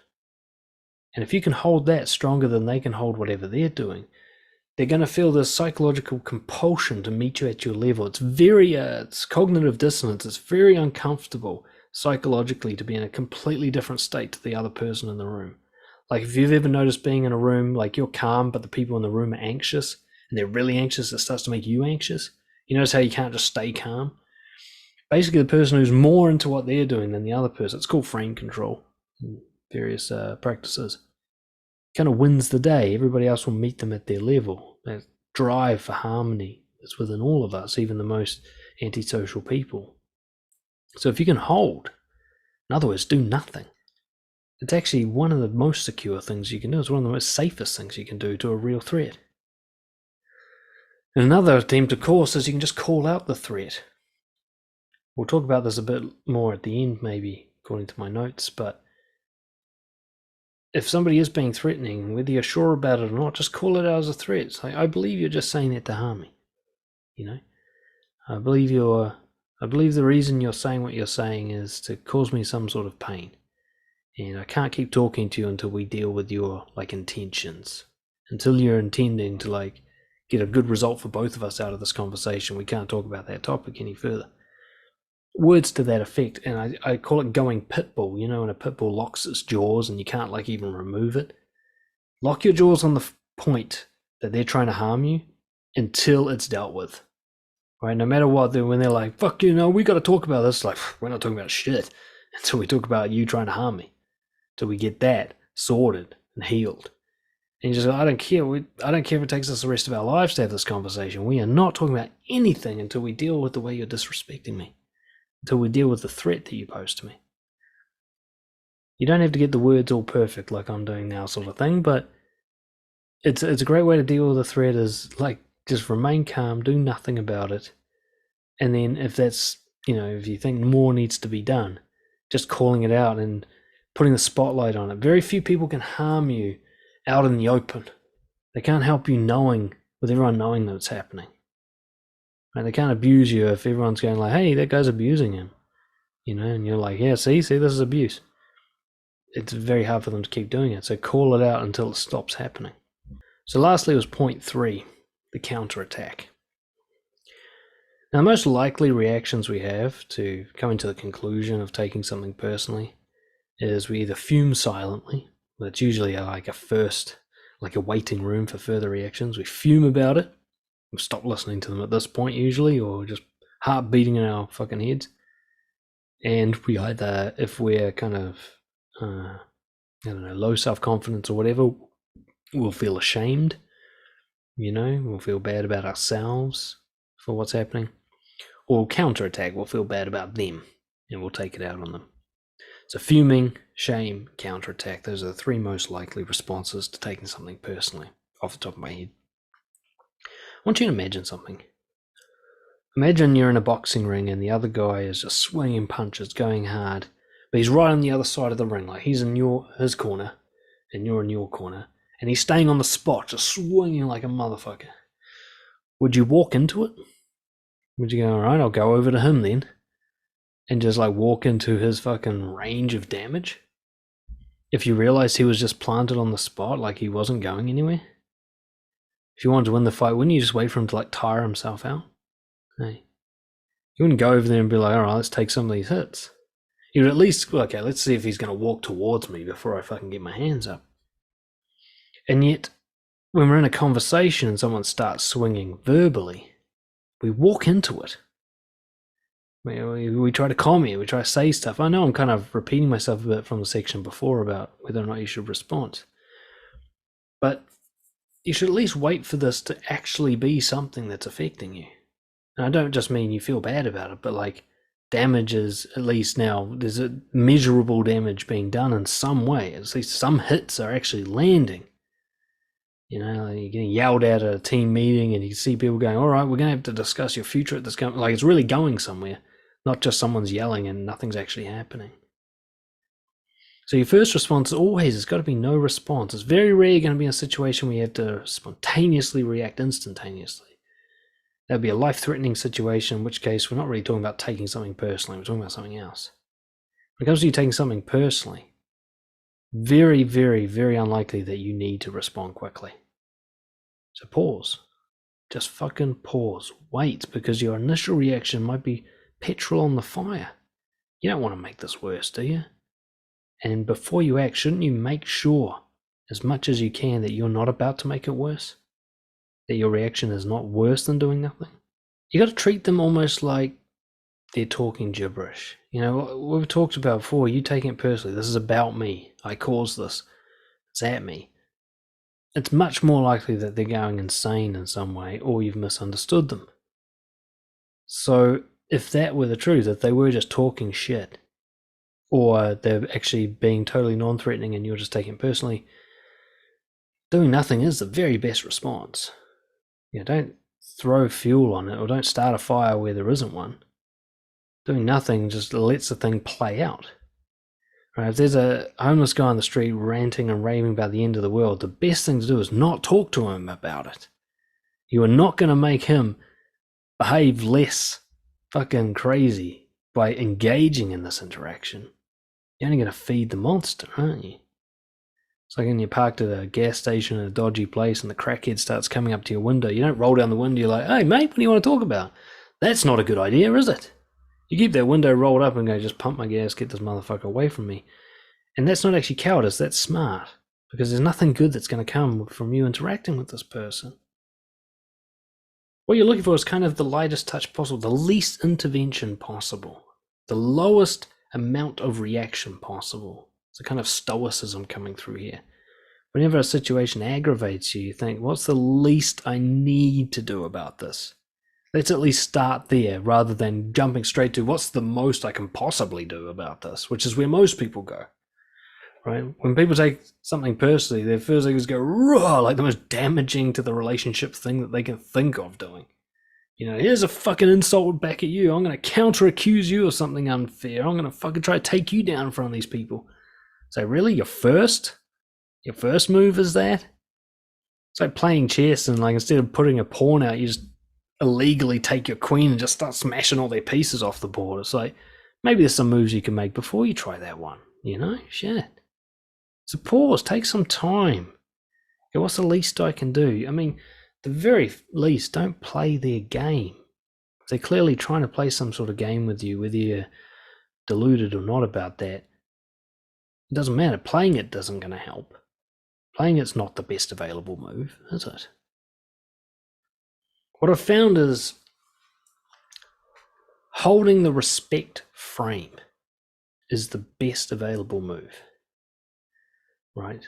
And if you can hold that stronger than they can hold whatever they're doing, they're going to feel this psychological compulsion to meet you at your level. It's it's cognitive dissonance. It's very uncomfortable psychologically to be in a completely different state to the other person in the room. Like if you've ever noticed being in a room, like you're calm, but the people in the room are anxious, and they're really anxious, it starts to make you anxious. You notice how you can't just stay calm? Basically, the person who's more into what they're doing than the other person, it's called frame control in various practices, kind of wins the day. Everybody else will meet them at their level. That drive for harmony is within all of us, even the most antisocial people. So if you can hold, in other words, do nothing, it's actually one of the most secure things you can do. It's one of the most safest things you can do to a real threat. And another attempt, of course, is you can just call out the threat. We'll talk about this a bit more at the end, maybe, according to my notes, but if somebody is being threatening, whether you're sure about it or not, just call it out as a threat. It's like, I believe you're just saying that to harm me. You know, I believe the reason you're saying what you're saying is to cause me some sort of pain. And I can't keep talking to you until we deal with your intentions. Until you're intending to get a good result for both of us out of this conversation, we can't talk about that topic any further. Words to that effect, and I call it going pit bull. When a pit bull locks its jaws and you can't even remove it. Lock your jaws on the point that they're trying to harm you until it's dealt with. Right? No matter what, when they're like, fuck you, no, we got to talk about this. Like, we're not talking about shit until we talk about you trying to harm me. Till we get that sorted and healed. And you just go, I don't care. I don't care if it takes us the rest of our lives to have this conversation. We are not talking about anything until we deal with the way you're disrespecting me. Until we deal with the threat that you pose to me. You don't have to get the words all perfect like I'm doing now, sort of thing, but it's a great way to deal with the threat is just remain calm, do nothing about it, and then if that's if you think more needs to be done, just calling it out and putting the spotlight on it. Very few people can harm you out in the open. They can't help you with everyone knowing that it's happening. And they can't abuse you if everyone's going like, hey, that guy's abusing him. And you're like, yeah, see, this is abuse. It's very hard for them to keep doing it. So call it out until it stops happening. So lastly was point 3, the counterattack. Now, the most likely reactions we have to coming to the conclusion of taking something personally is we either fume silently. That's usually a waiting room for further reactions. We fume about it. We stop listening to them at this point usually, or just heart beating in our fucking heads. And we either, if we're kind of, low self-confidence or whatever, we'll feel ashamed. We'll feel bad about ourselves for what's happening. Or counterattack, we'll feel bad about them and we'll take it out on them. So fuming, shame, counterattack, those are the 3 most likely responses to taking something personally, off the top of my head. I want you to imagine something. Imagine you're in a boxing ring and the other guy is just swinging punches, going hard, but he's right on the other side of the ring, like he's in his corner and you're in your corner, and he's staying on the spot, just swinging like a motherfucker. Would you walk into it? Would you go, all right, I'll go over to him then, and just walk into his fucking range of damage? If you realized he was just planted on the spot, like he wasn't going anywhere? If you wanted to win the fight, wouldn't you just wait for him to tire himself out? Hey. You wouldn't go over there and be like, all right, let's take some of these hits. You would at least, okay, let's see if he's going to walk towards me before I fucking get my hands up. And yet, when we're in a conversation and someone starts swinging verbally, we walk into it. We try to comment, we try to say stuff. I know I'm kind of repeating myself a bit from the section before about whether or not you should respond. But you should at least wait for this to actually be something that's affecting you. And I don't just mean you feel bad about it, but damage is at least now, there's a measurable damage being done in some way. At least some hits are actually landing. You're getting yelled at a team meeting and you see people going, all right, we're going to have to discuss your future at this company. It's really going somewhere, not just someone's yelling and nothing's actually happening. So your first response always has got to be no response. It's very rare you're going to be in a situation where you have to spontaneously react instantaneously. That would be a life-threatening situation, in which case we're not really talking about taking something personally, we're talking about something else. When it comes to you taking something personally, very, very, very unlikely that you need to respond quickly. So pause. Just fucking pause. Wait, because your initial reaction might be petrol on the fire. You don't want to make this worse, do you? And before you act, shouldn't you make sure, as much as you can, that you're not about to make it worse? That your reaction is not worse than doing nothing? You got to treat them almost like they're talking gibberish. You know, we've talked about before, you taking it personally. This is about me. I caused this. It's at me. It's much more likely that they're going insane in some way, or you've misunderstood them. So if that were the truth, if they were just talking shit, or they're actually being totally non-threatening and you're just taking it personally, doing nothing is the very best response. You know, don't throw fuel on it, or don't start a fire where there isn't one. Doing nothing just lets the thing play out. Right? If there's a homeless guy on the street ranting and raving about the end of the world, the best thing to do is not talk to him about it. You are not going to make him behave less fucking crazy by engaging in this interaction. You're only going to feed the monster, aren't you? It's like when you're parked at a gas station in a dodgy place and the crackhead starts coming up to your window. You don't roll down the window, you're like, hey mate, what do you want to talk about? That's not a good idea, is it? You keep that window rolled up and go, just pump my gas, get this motherfucker away from me. And that's not actually cowardice, that's smart. Because there's nothing good that's going to come from you interacting with this person. What you're looking for is kind of the lightest touch possible, the least intervention possible, the lowest amount of reaction possible. It's a kind of stoicism coming through here. Whenever a situation aggravates you, you think, what's the least I need to do about this? Let's at least start there rather than jumping straight to what's the most I can possibly do about this, which is where most people go. Right? When people take something personally, their first thing is go, raw, like the most damaging to the relationship thing that they can think of doing. You know, here's a fucking insult back at you. I'm going to counter-accuse you of something unfair. I'm going to fucking try to take you down in front of these people. So really, your first move is that? It's like playing chess and like instead of putting a pawn out, you just illegally take your queen and just start smashing all their pieces off the board. It's like, maybe there's some moves you can make before you try that one, you know? Shit. So pause, take some time. Okay, what's the least I can do? I mean, the very least, don't play their game. If they're clearly trying to play some sort of game with you, whether you're deluded or not about that, it doesn't matter. Playing it isn't going to help. Playing it's not the best available move, is it? What I've found is holding the respect frame is the best available move, right?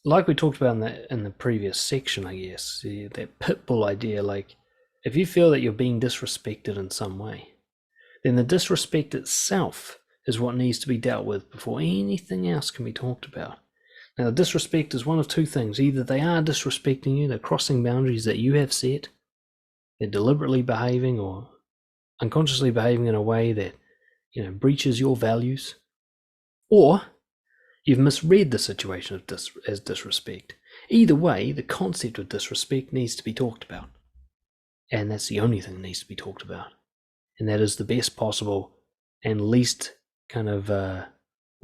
Like we talked about in the previous section, I guess, that pit bull idea, like if you feel that you're being disrespected in some way, then the disrespect itself is what needs to be dealt with before anything else can be talked about. Now, disrespect is one of two things. Either they are disrespecting you, they're crossing boundaries that you have set, they're deliberately behaving or unconsciously behaving in a way that, you know, breaches your values, or you've misread the situation as disrespect. Either way, the concept of disrespect needs to be talked about. And that's the only thing that needs to be talked about. And that is the best possible and least kind of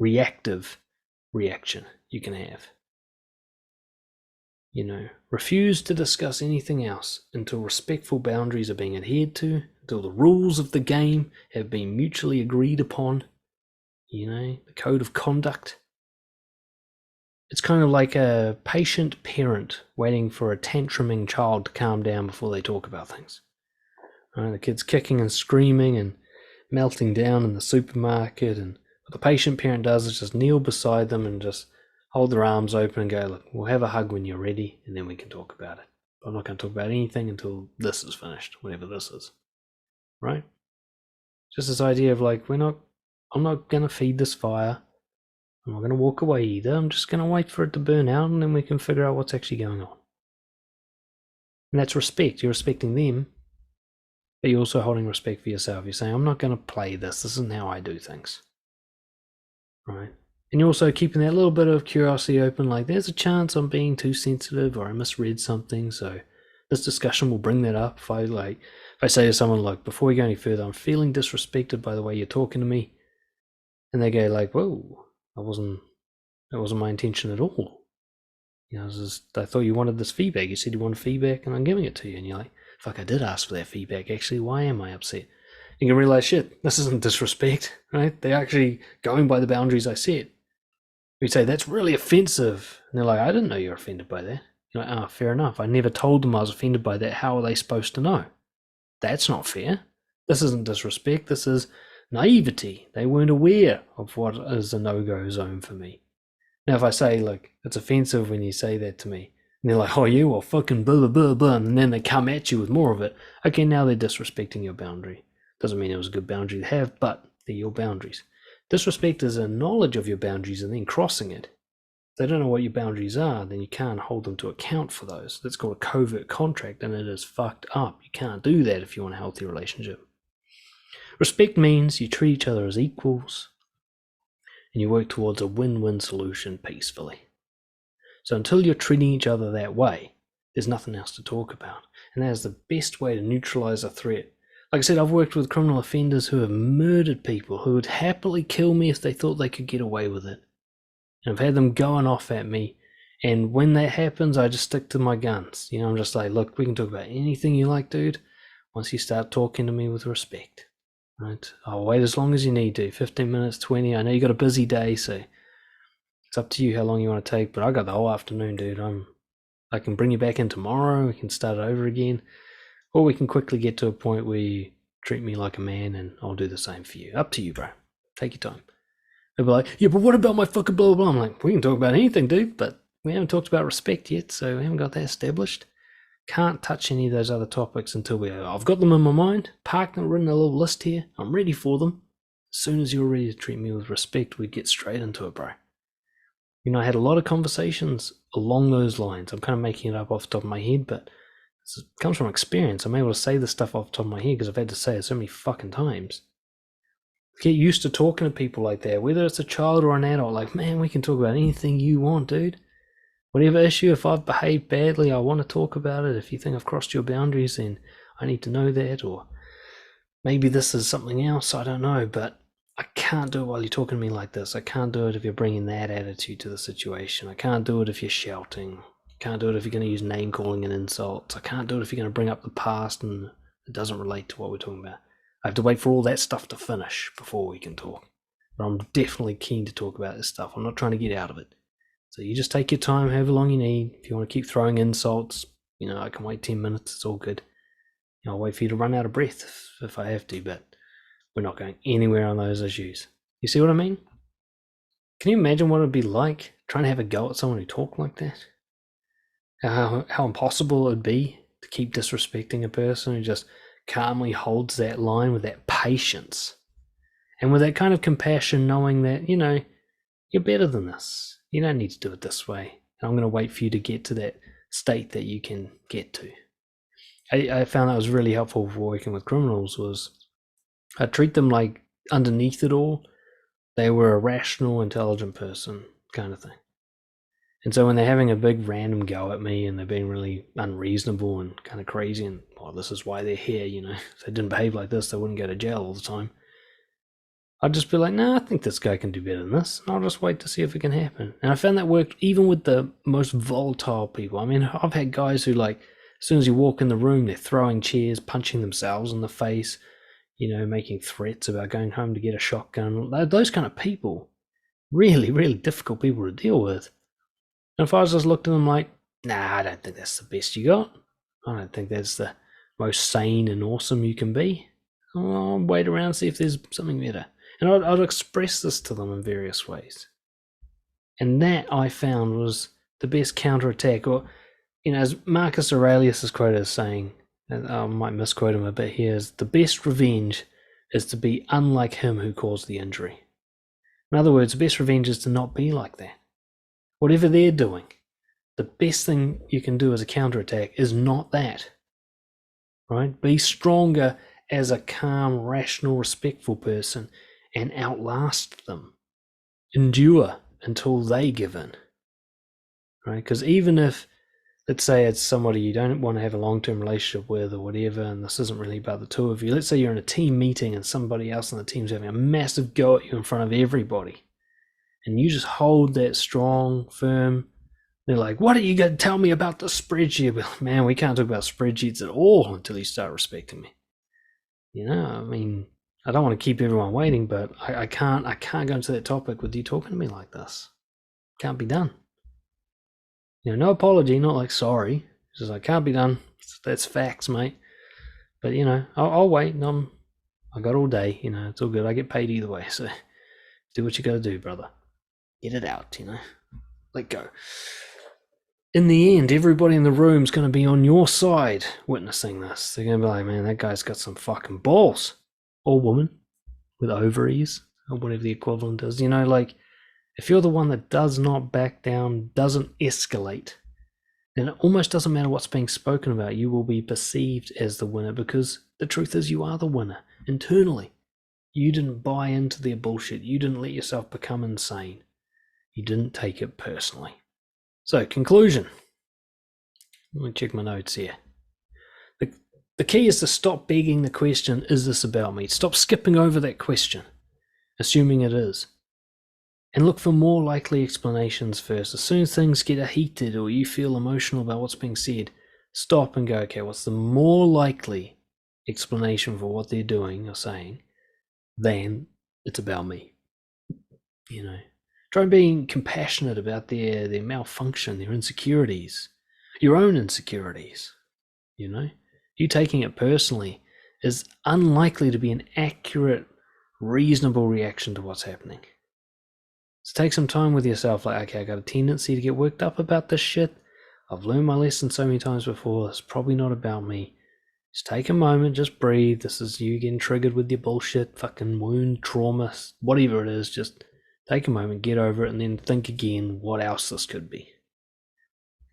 reactive reaction you can have. You know, refuse to discuss anything else until respectful boundaries are being adhered to, until the rules of the game have been mutually agreed upon, you know, the code of conduct. It's kind of like a patient parent waiting for a tantruming child to calm down before they talk about things. Right? The kid's kicking and screaming and melting down in the supermarket, and what the patient parent does is just kneel beside them and just hold their arms open and go, look, we'll have a hug when you're ready, and then we can talk about it. But I'm not going to talk about anything until this is finished, whatever this is. Right? Just this idea of like, I'm not going to feed this fire. I'm not going to walk away either. I'm just going to wait for it to burn out, and then we can figure out what's actually going on. And that's respect. You're respecting them, but you're also holding respect for yourself. You're saying, I'm not going to play this. This isn't how I do things. Right? And you're also keeping that little bit of curiosity open, like there's a chance I'm being too sensitive or I misread something, so This discussion will bring that up. If I say to someone, like, before we go any further, I'm feeling disrespected by the way you're talking to me, and they go like, whoa, that wasn't my intention at all. I thought you wanted this feedback. You said you wanted feedback, and I'm giving it to you. And you're like, fuck, I did ask for that feedback. Actually, why am I upset? You can realize, shit, this isn't disrespect, right? They're actually going by the boundaries I set. We say, that's really offensive. And they're like, I didn't know you were offended by that. You're like, oh, fair enough. I never told them I was offended by that. How are they supposed to know? That's not fair. This isn't disrespect. This is naivety. They weren't aware of what is a no-go zone for me. Now, if I say, like, it's offensive when you say that to me, and they're like, oh, yeah, well, fucking blah, blah, blah, blah, and then they come at you with more of it, okay, now they're disrespecting your boundary. Doesn't mean it was a good boundary to have, but they're your boundaries. Disrespect is a knowledge of your boundaries and then crossing it. If they don't know what your boundaries are, then you can't hold them to account for those. That's called a covert contract, and it is fucked up. You can't do that if you want a healthy relationship. Respect means you treat each other as equals, and you work towards a win-win solution peacefully. So until you're treating each other that way, there's nothing else to talk about. And that is the best way to neutralize a threat. Like I said, I've worked with criminal offenders who have murdered people, who would happily kill me if they thought they could get away with it. And I've had them going off at me. And when that happens, I just stick to my guns. I'm just like, look, we can talk about anything you like, dude, once you start talking to me with respect. Right? I'll wait as long as you need to, 15 minutes, 20. I know you got a busy day, so it's up to you how long you want to take, but I got the whole afternoon, dude. I can bring you back in tomorrow. We can start over again. Or we can quickly get to a point where you treat me like a man and I'll do the same for you. Up to you, bro. Take your time. They'll be like, yeah, but what about my fucking blah, blah, blah? I'm like, we can talk about anything, dude, but we haven't talked about respect yet, so we haven't got that established. Can't touch any of those other topics until I've got them in my mind, parked and written a little list here. I'm ready for them. As soon as you're ready to treat me with respect, we get straight into it, bro. I had a lot of conversations along those lines. I'm kind of making it up off the top of my head, but it comes from experience. I'm able to say this stuff off the top of my head because I've had to say it so many fucking times. Get used to talking to people like that, whether it's a child or an adult. Like, man, we can talk about anything you want, dude. Whatever issue, if I've behaved badly, I want to talk about it. If you think I've crossed your boundaries, then I need to know that. Or maybe this is something else, I don't know. But I can't do it while you're talking to me like this. I can't do it if you're bringing that attitude to the situation. I can't do it if you're shouting. I can't do it if you're going to use name calling and insults. I can't do it if you're going to bring up the past and it doesn't relate to what we're talking about. I have to wait for all that stuff to finish before we can talk. But I'm definitely keen to talk about this stuff. I'm not trying to get out of it. So you just take your time, however long you need. If you want to keep throwing insults, I can wait 10 minutes. It's all good. I'll wait for you to run out of breath if I have to, but we're not going anywhere on those issues. You see what I mean? Can you imagine what it would be like trying to have a go at someone who talked like that? How impossible it would be to keep disrespecting a person who just calmly holds that line with that patience and with that kind of compassion, knowing that, you're better than this. You don't need to do it this way. And I'm going to wait for you to get to that state that you can get to. I found that was really helpful for working with criminals. Was I treat them like underneath it all, they were a rational, intelligent person kind of thing. And so when they're having a big random go at me and they're being really unreasonable and kind of crazy and, this is why they're here, if they didn't behave like this, they wouldn't go to jail all the time. I'd just be like, I think this guy can do better than this. And I'll just wait to see if it can happen. And I found that worked even with the most volatile people. I mean, I've had guys who, like, as soon as you walk in the room, they're throwing chairs, punching themselves in the face, making threats about going home to get a shotgun. Those kind of people, really, really difficult people to deal with. And if I was just looked at them like, I don't think that's the best you got. I don't think that's the most sane and awesome you can be. I'll wait around and see if there's something better. And I'd express this to them in various ways. And that, I found, was the best counterattack. Or, as Marcus Aurelius is quoted as saying, and I might misquote him a bit here, is the best revenge is to be unlike him who caused the injury. In other words, the best revenge is to not be like that. Whatever they're doing, the best thing you can do as a counterattack is not that. Right? Be stronger as a calm, rational, respectful person and outlast them. Endure until they give in. Right? Because even if let's say it's somebody you don't want to have a long-term relationship with or whatever, and this isn't really about the two of you. Let's say you're in a team meeting and somebody else on the team's having a massive go at you in front of everybody, and you just hold that strong, firm. They're like, what are you going to tell me about the spreadsheet? Like, man, we can't talk about spreadsheets at all until you start respecting me. I mean, I don't want to keep everyone waiting, but I can't go into that topic with you talking to me like this. Can't be done. No apology, not like sorry. It's just like, can't be done. That's facts, mate. But I'll wait. I got all day. It's all good. I get paid either way, so do what you got to do, brother. Get it out. Let go. In the end, everybody in the room's going to be on your side witnessing this. They're going to be like, man, that guy's got some fucking balls. Or woman with ovaries, or whatever the equivalent is. If you're the one that does not back down, doesn't escalate, then it almost doesn't matter what's being spoken about. You will be perceived as the winner, because the truth is you are the winner internally. You didn't buy into their bullshit. You didn't let yourself become insane. You didn't take it personally. So, conclusion. Let me check my notes here. The key is to stop begging the question, is this about me? Stop skipping over that question, assuming it is. And look for more likely explanations first. As soon as things get heated or you feel emotional about what's being said, stop and go, okay, what's the more likely explanation for what they're doing or saying than it's about me? Try being compassionate about their malfunction, their insecurities, your own insecurities. You taking it personally is unlikely to be an accurate, reasonable reaction to what's happening. So take some time with yourself, like, okay, I got a tendency to get worked up about this shit. I've learned my lesson so many times before. It's probably not about me. Just take a moment, just breathe. This is you getting triggered with your bullshit, fucking wound, trauma, whatever it is. Just take a moment, get over it, and then think again what else this could be.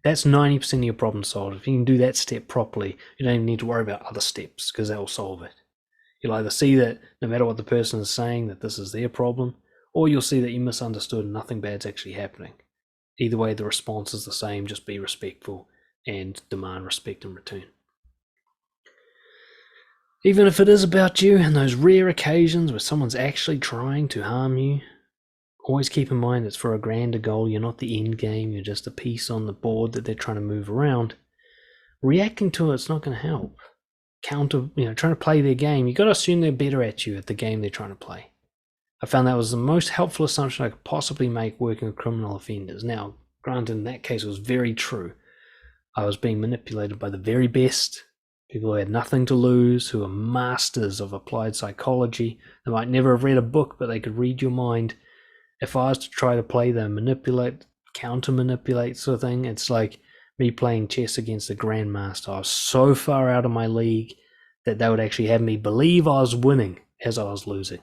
That's 90% of your problem solved. If you can do that step properly, you don't even need to worry about other steps, because that will solve it. You'll either see that no matter what the person is saying, that this is their problem, or you'll see that you misunderstood and nothing bad's actually happening. Either way, the response is the same. Just be respectful and demand respect in return. Even if it is about you, and those rare occasions where someone's actually trying to harm you, always keep in mind it's for a grander goal. You're not the end game. You're just a piece on the board that they're trying to move around. Reacting to it's not going to help. Trying to play their game, you got to assume they're better at you at the game they're trying to play. I found that was the most helpful assumption I could possibly make working with criminal offenders. Now, granted, in that case, it was very true. I was being manipulated by the very best, people who had nothing to lose, who are masters of applied psychology. They might never have read a book, but they could read your mind. If I was to try to play the manipulate, counter-manipulate sort of thing, it's like me playing chess against a grandmaster. I was so far out of my league that they would actually have me believe I was winning as I was losing.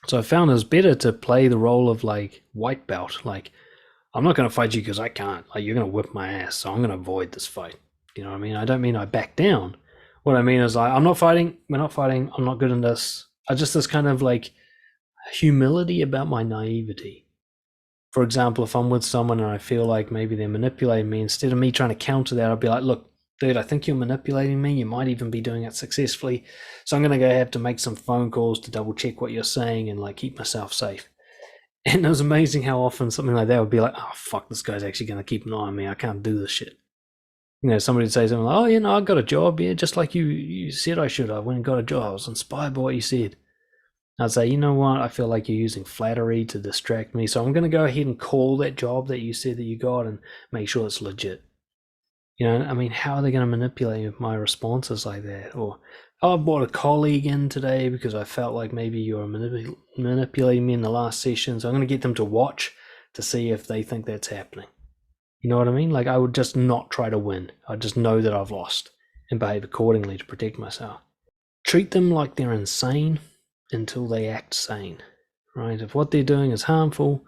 So I found it was better to play the role of like white belt. Like, I'm not going to fight you because I can't. Like, you're going to whip my ass, so I'm going to avoid this fight. You know what I mean? I don't mean I back down. What I mean is I'm not fighting. We're not fighting. I'm not good in this. This kind of like humility about my naivety. For example, if I'm with someone and I feel like maybe they're manipulating me, instead of me trying to counter that, I'll be like, look, dude, I think you're manipulating me. You might even be doing it successfully. So I'm going to have to make some phone calls to double check what you're saying and like keep myself safe. And it was amazing how often something like that would be like, oh, fuck, this guy's actually going to keep an eye on me. I can't do this shit. Somebody would say something like, oh, I got a job. Yeah, just like you said I should. I went and got a job. I was inspired by what you said. I'd say, you know what? I feel like you're using flattery to distract me. So I'm going to go ahead and call that job that you said that you got and make sure it's legit. How are they going to manipulate my responses like that? Or, I brought a colleague in today because I felt like maybe you were manipulating me in the last session. So I'm going to get them to watch to see if they think that's happening. You know what I mean? Like, I would just not try to win. I just know that I've lost and behave accordingly to protect myself. Treat them like they're insane until they act sane, right? If what they're doing is harmful,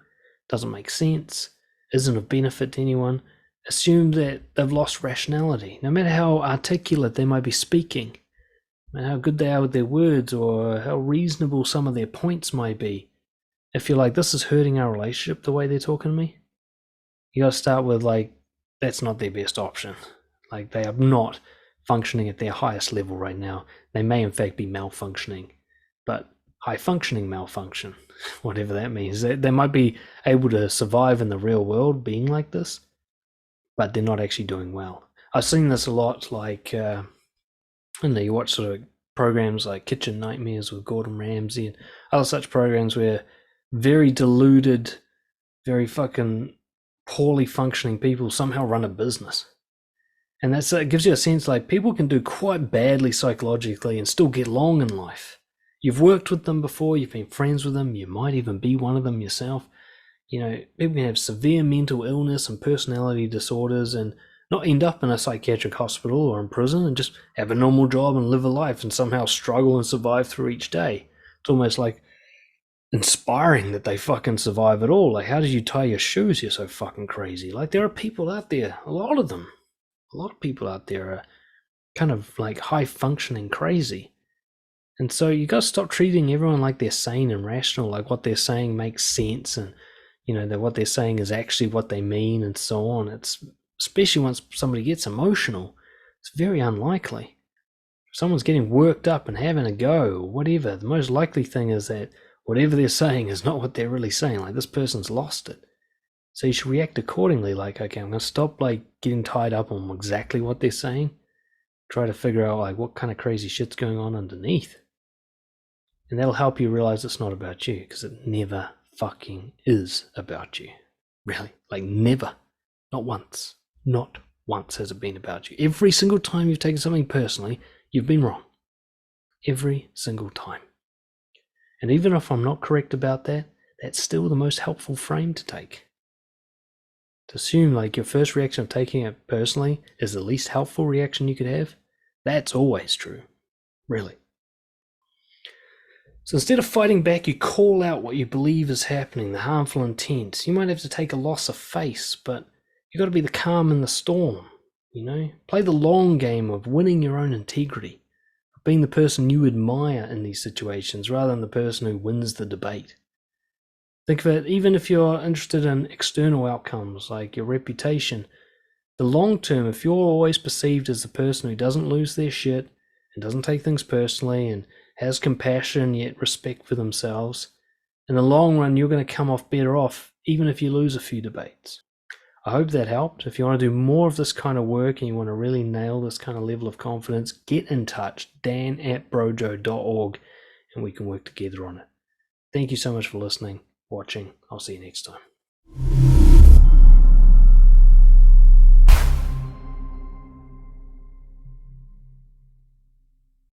doesn't make sense, isn't of benefit to anyone, assume that they've lost rationality. No matter how articulate they might be speaking, no matter how good they are with their words or how reasonable some of their points might be, if you're like, this is hurting our relationship the way they're talking to me, You got to start with, like, that's not their best option. Like, they are not functioning at their highest level right now. They may in fact be malfunctioning, but high functioning malfunction, whatever that means. They might be able to survive in the real world being like this, but they're not actually doing well. I've seen this a lot, like, I don't know, you watch sort of programs like Kitchen Nightmares with Gordon Ramsay and other such programs where very deluded, very fucking poorly functioning people somehow run a business. And that's it gives you a sense like people can do quite badly psychologically and still get along in life. You've worked with them before, you've been friends with them, you might even be one of them yourself. You know, people can have severe mental illness and personality disorders and not end up in a psychiatric hospital or in prison and just have a normal job and live a life and somehow struggle and survive through each day. It's almost like inspiring that they fucking survive at all. Like, how did you tie your shoes? You're so fucking crazy. Like, there are people out there, a lot of them, a lot of people out there are kind of like high functioning crazy. And so you got to stop treating everyone like they're sane and rational, like what they're saying makes sense and, you know, that what they're saying is actually what they mean and so on. It's especially once somebody gets emotional, it's very unlikely. If someone's getting worked up and having a go or whatever, the most likely thing is that whatever they're saying is not what they're really saying. Like, this person's lost it. So you should react accordingly. Like, okay, I'm going to stop like getting tied up on exactly what they're saying. Try to figure out like what kind of crazy shit's going on underneath. And that'll help you realize it's not about you, because it never fucking is about you. Really. Like, never. Not once. Not once has it been about you. Every single time you've taken something personally, you've been wrong. Every single time. And even if I'm not correct about that, that's still the most helpful frame to take. To assume like your first reaction of taking it personally is the least helpful reaction you could have, that's always true. Really. So instead of fighting back, you call out what you believe is happening, the harmful intent. You might have to take a loss of face, but you got to be the calm in the storm, you know? Play the long game of winning your own integrity, of being the person you admire in these situations rather than the person who wins the debate. Think of it, even if you're interested in external outcomes like your reputation, the long term, if you're always perceived as the person who doesn't lose their shit and doesn't take things personally and has compassion yet respect for themselves, in the long run you're going to come off better off even if you lose a few debates. I hope that helped. If you want to do more of this kind of work and you want to really nail this kind of level of confidence, get in touch, dan@brojo.org, and we can work together on it. Thank you so much for listening, watching. I'll see you next time.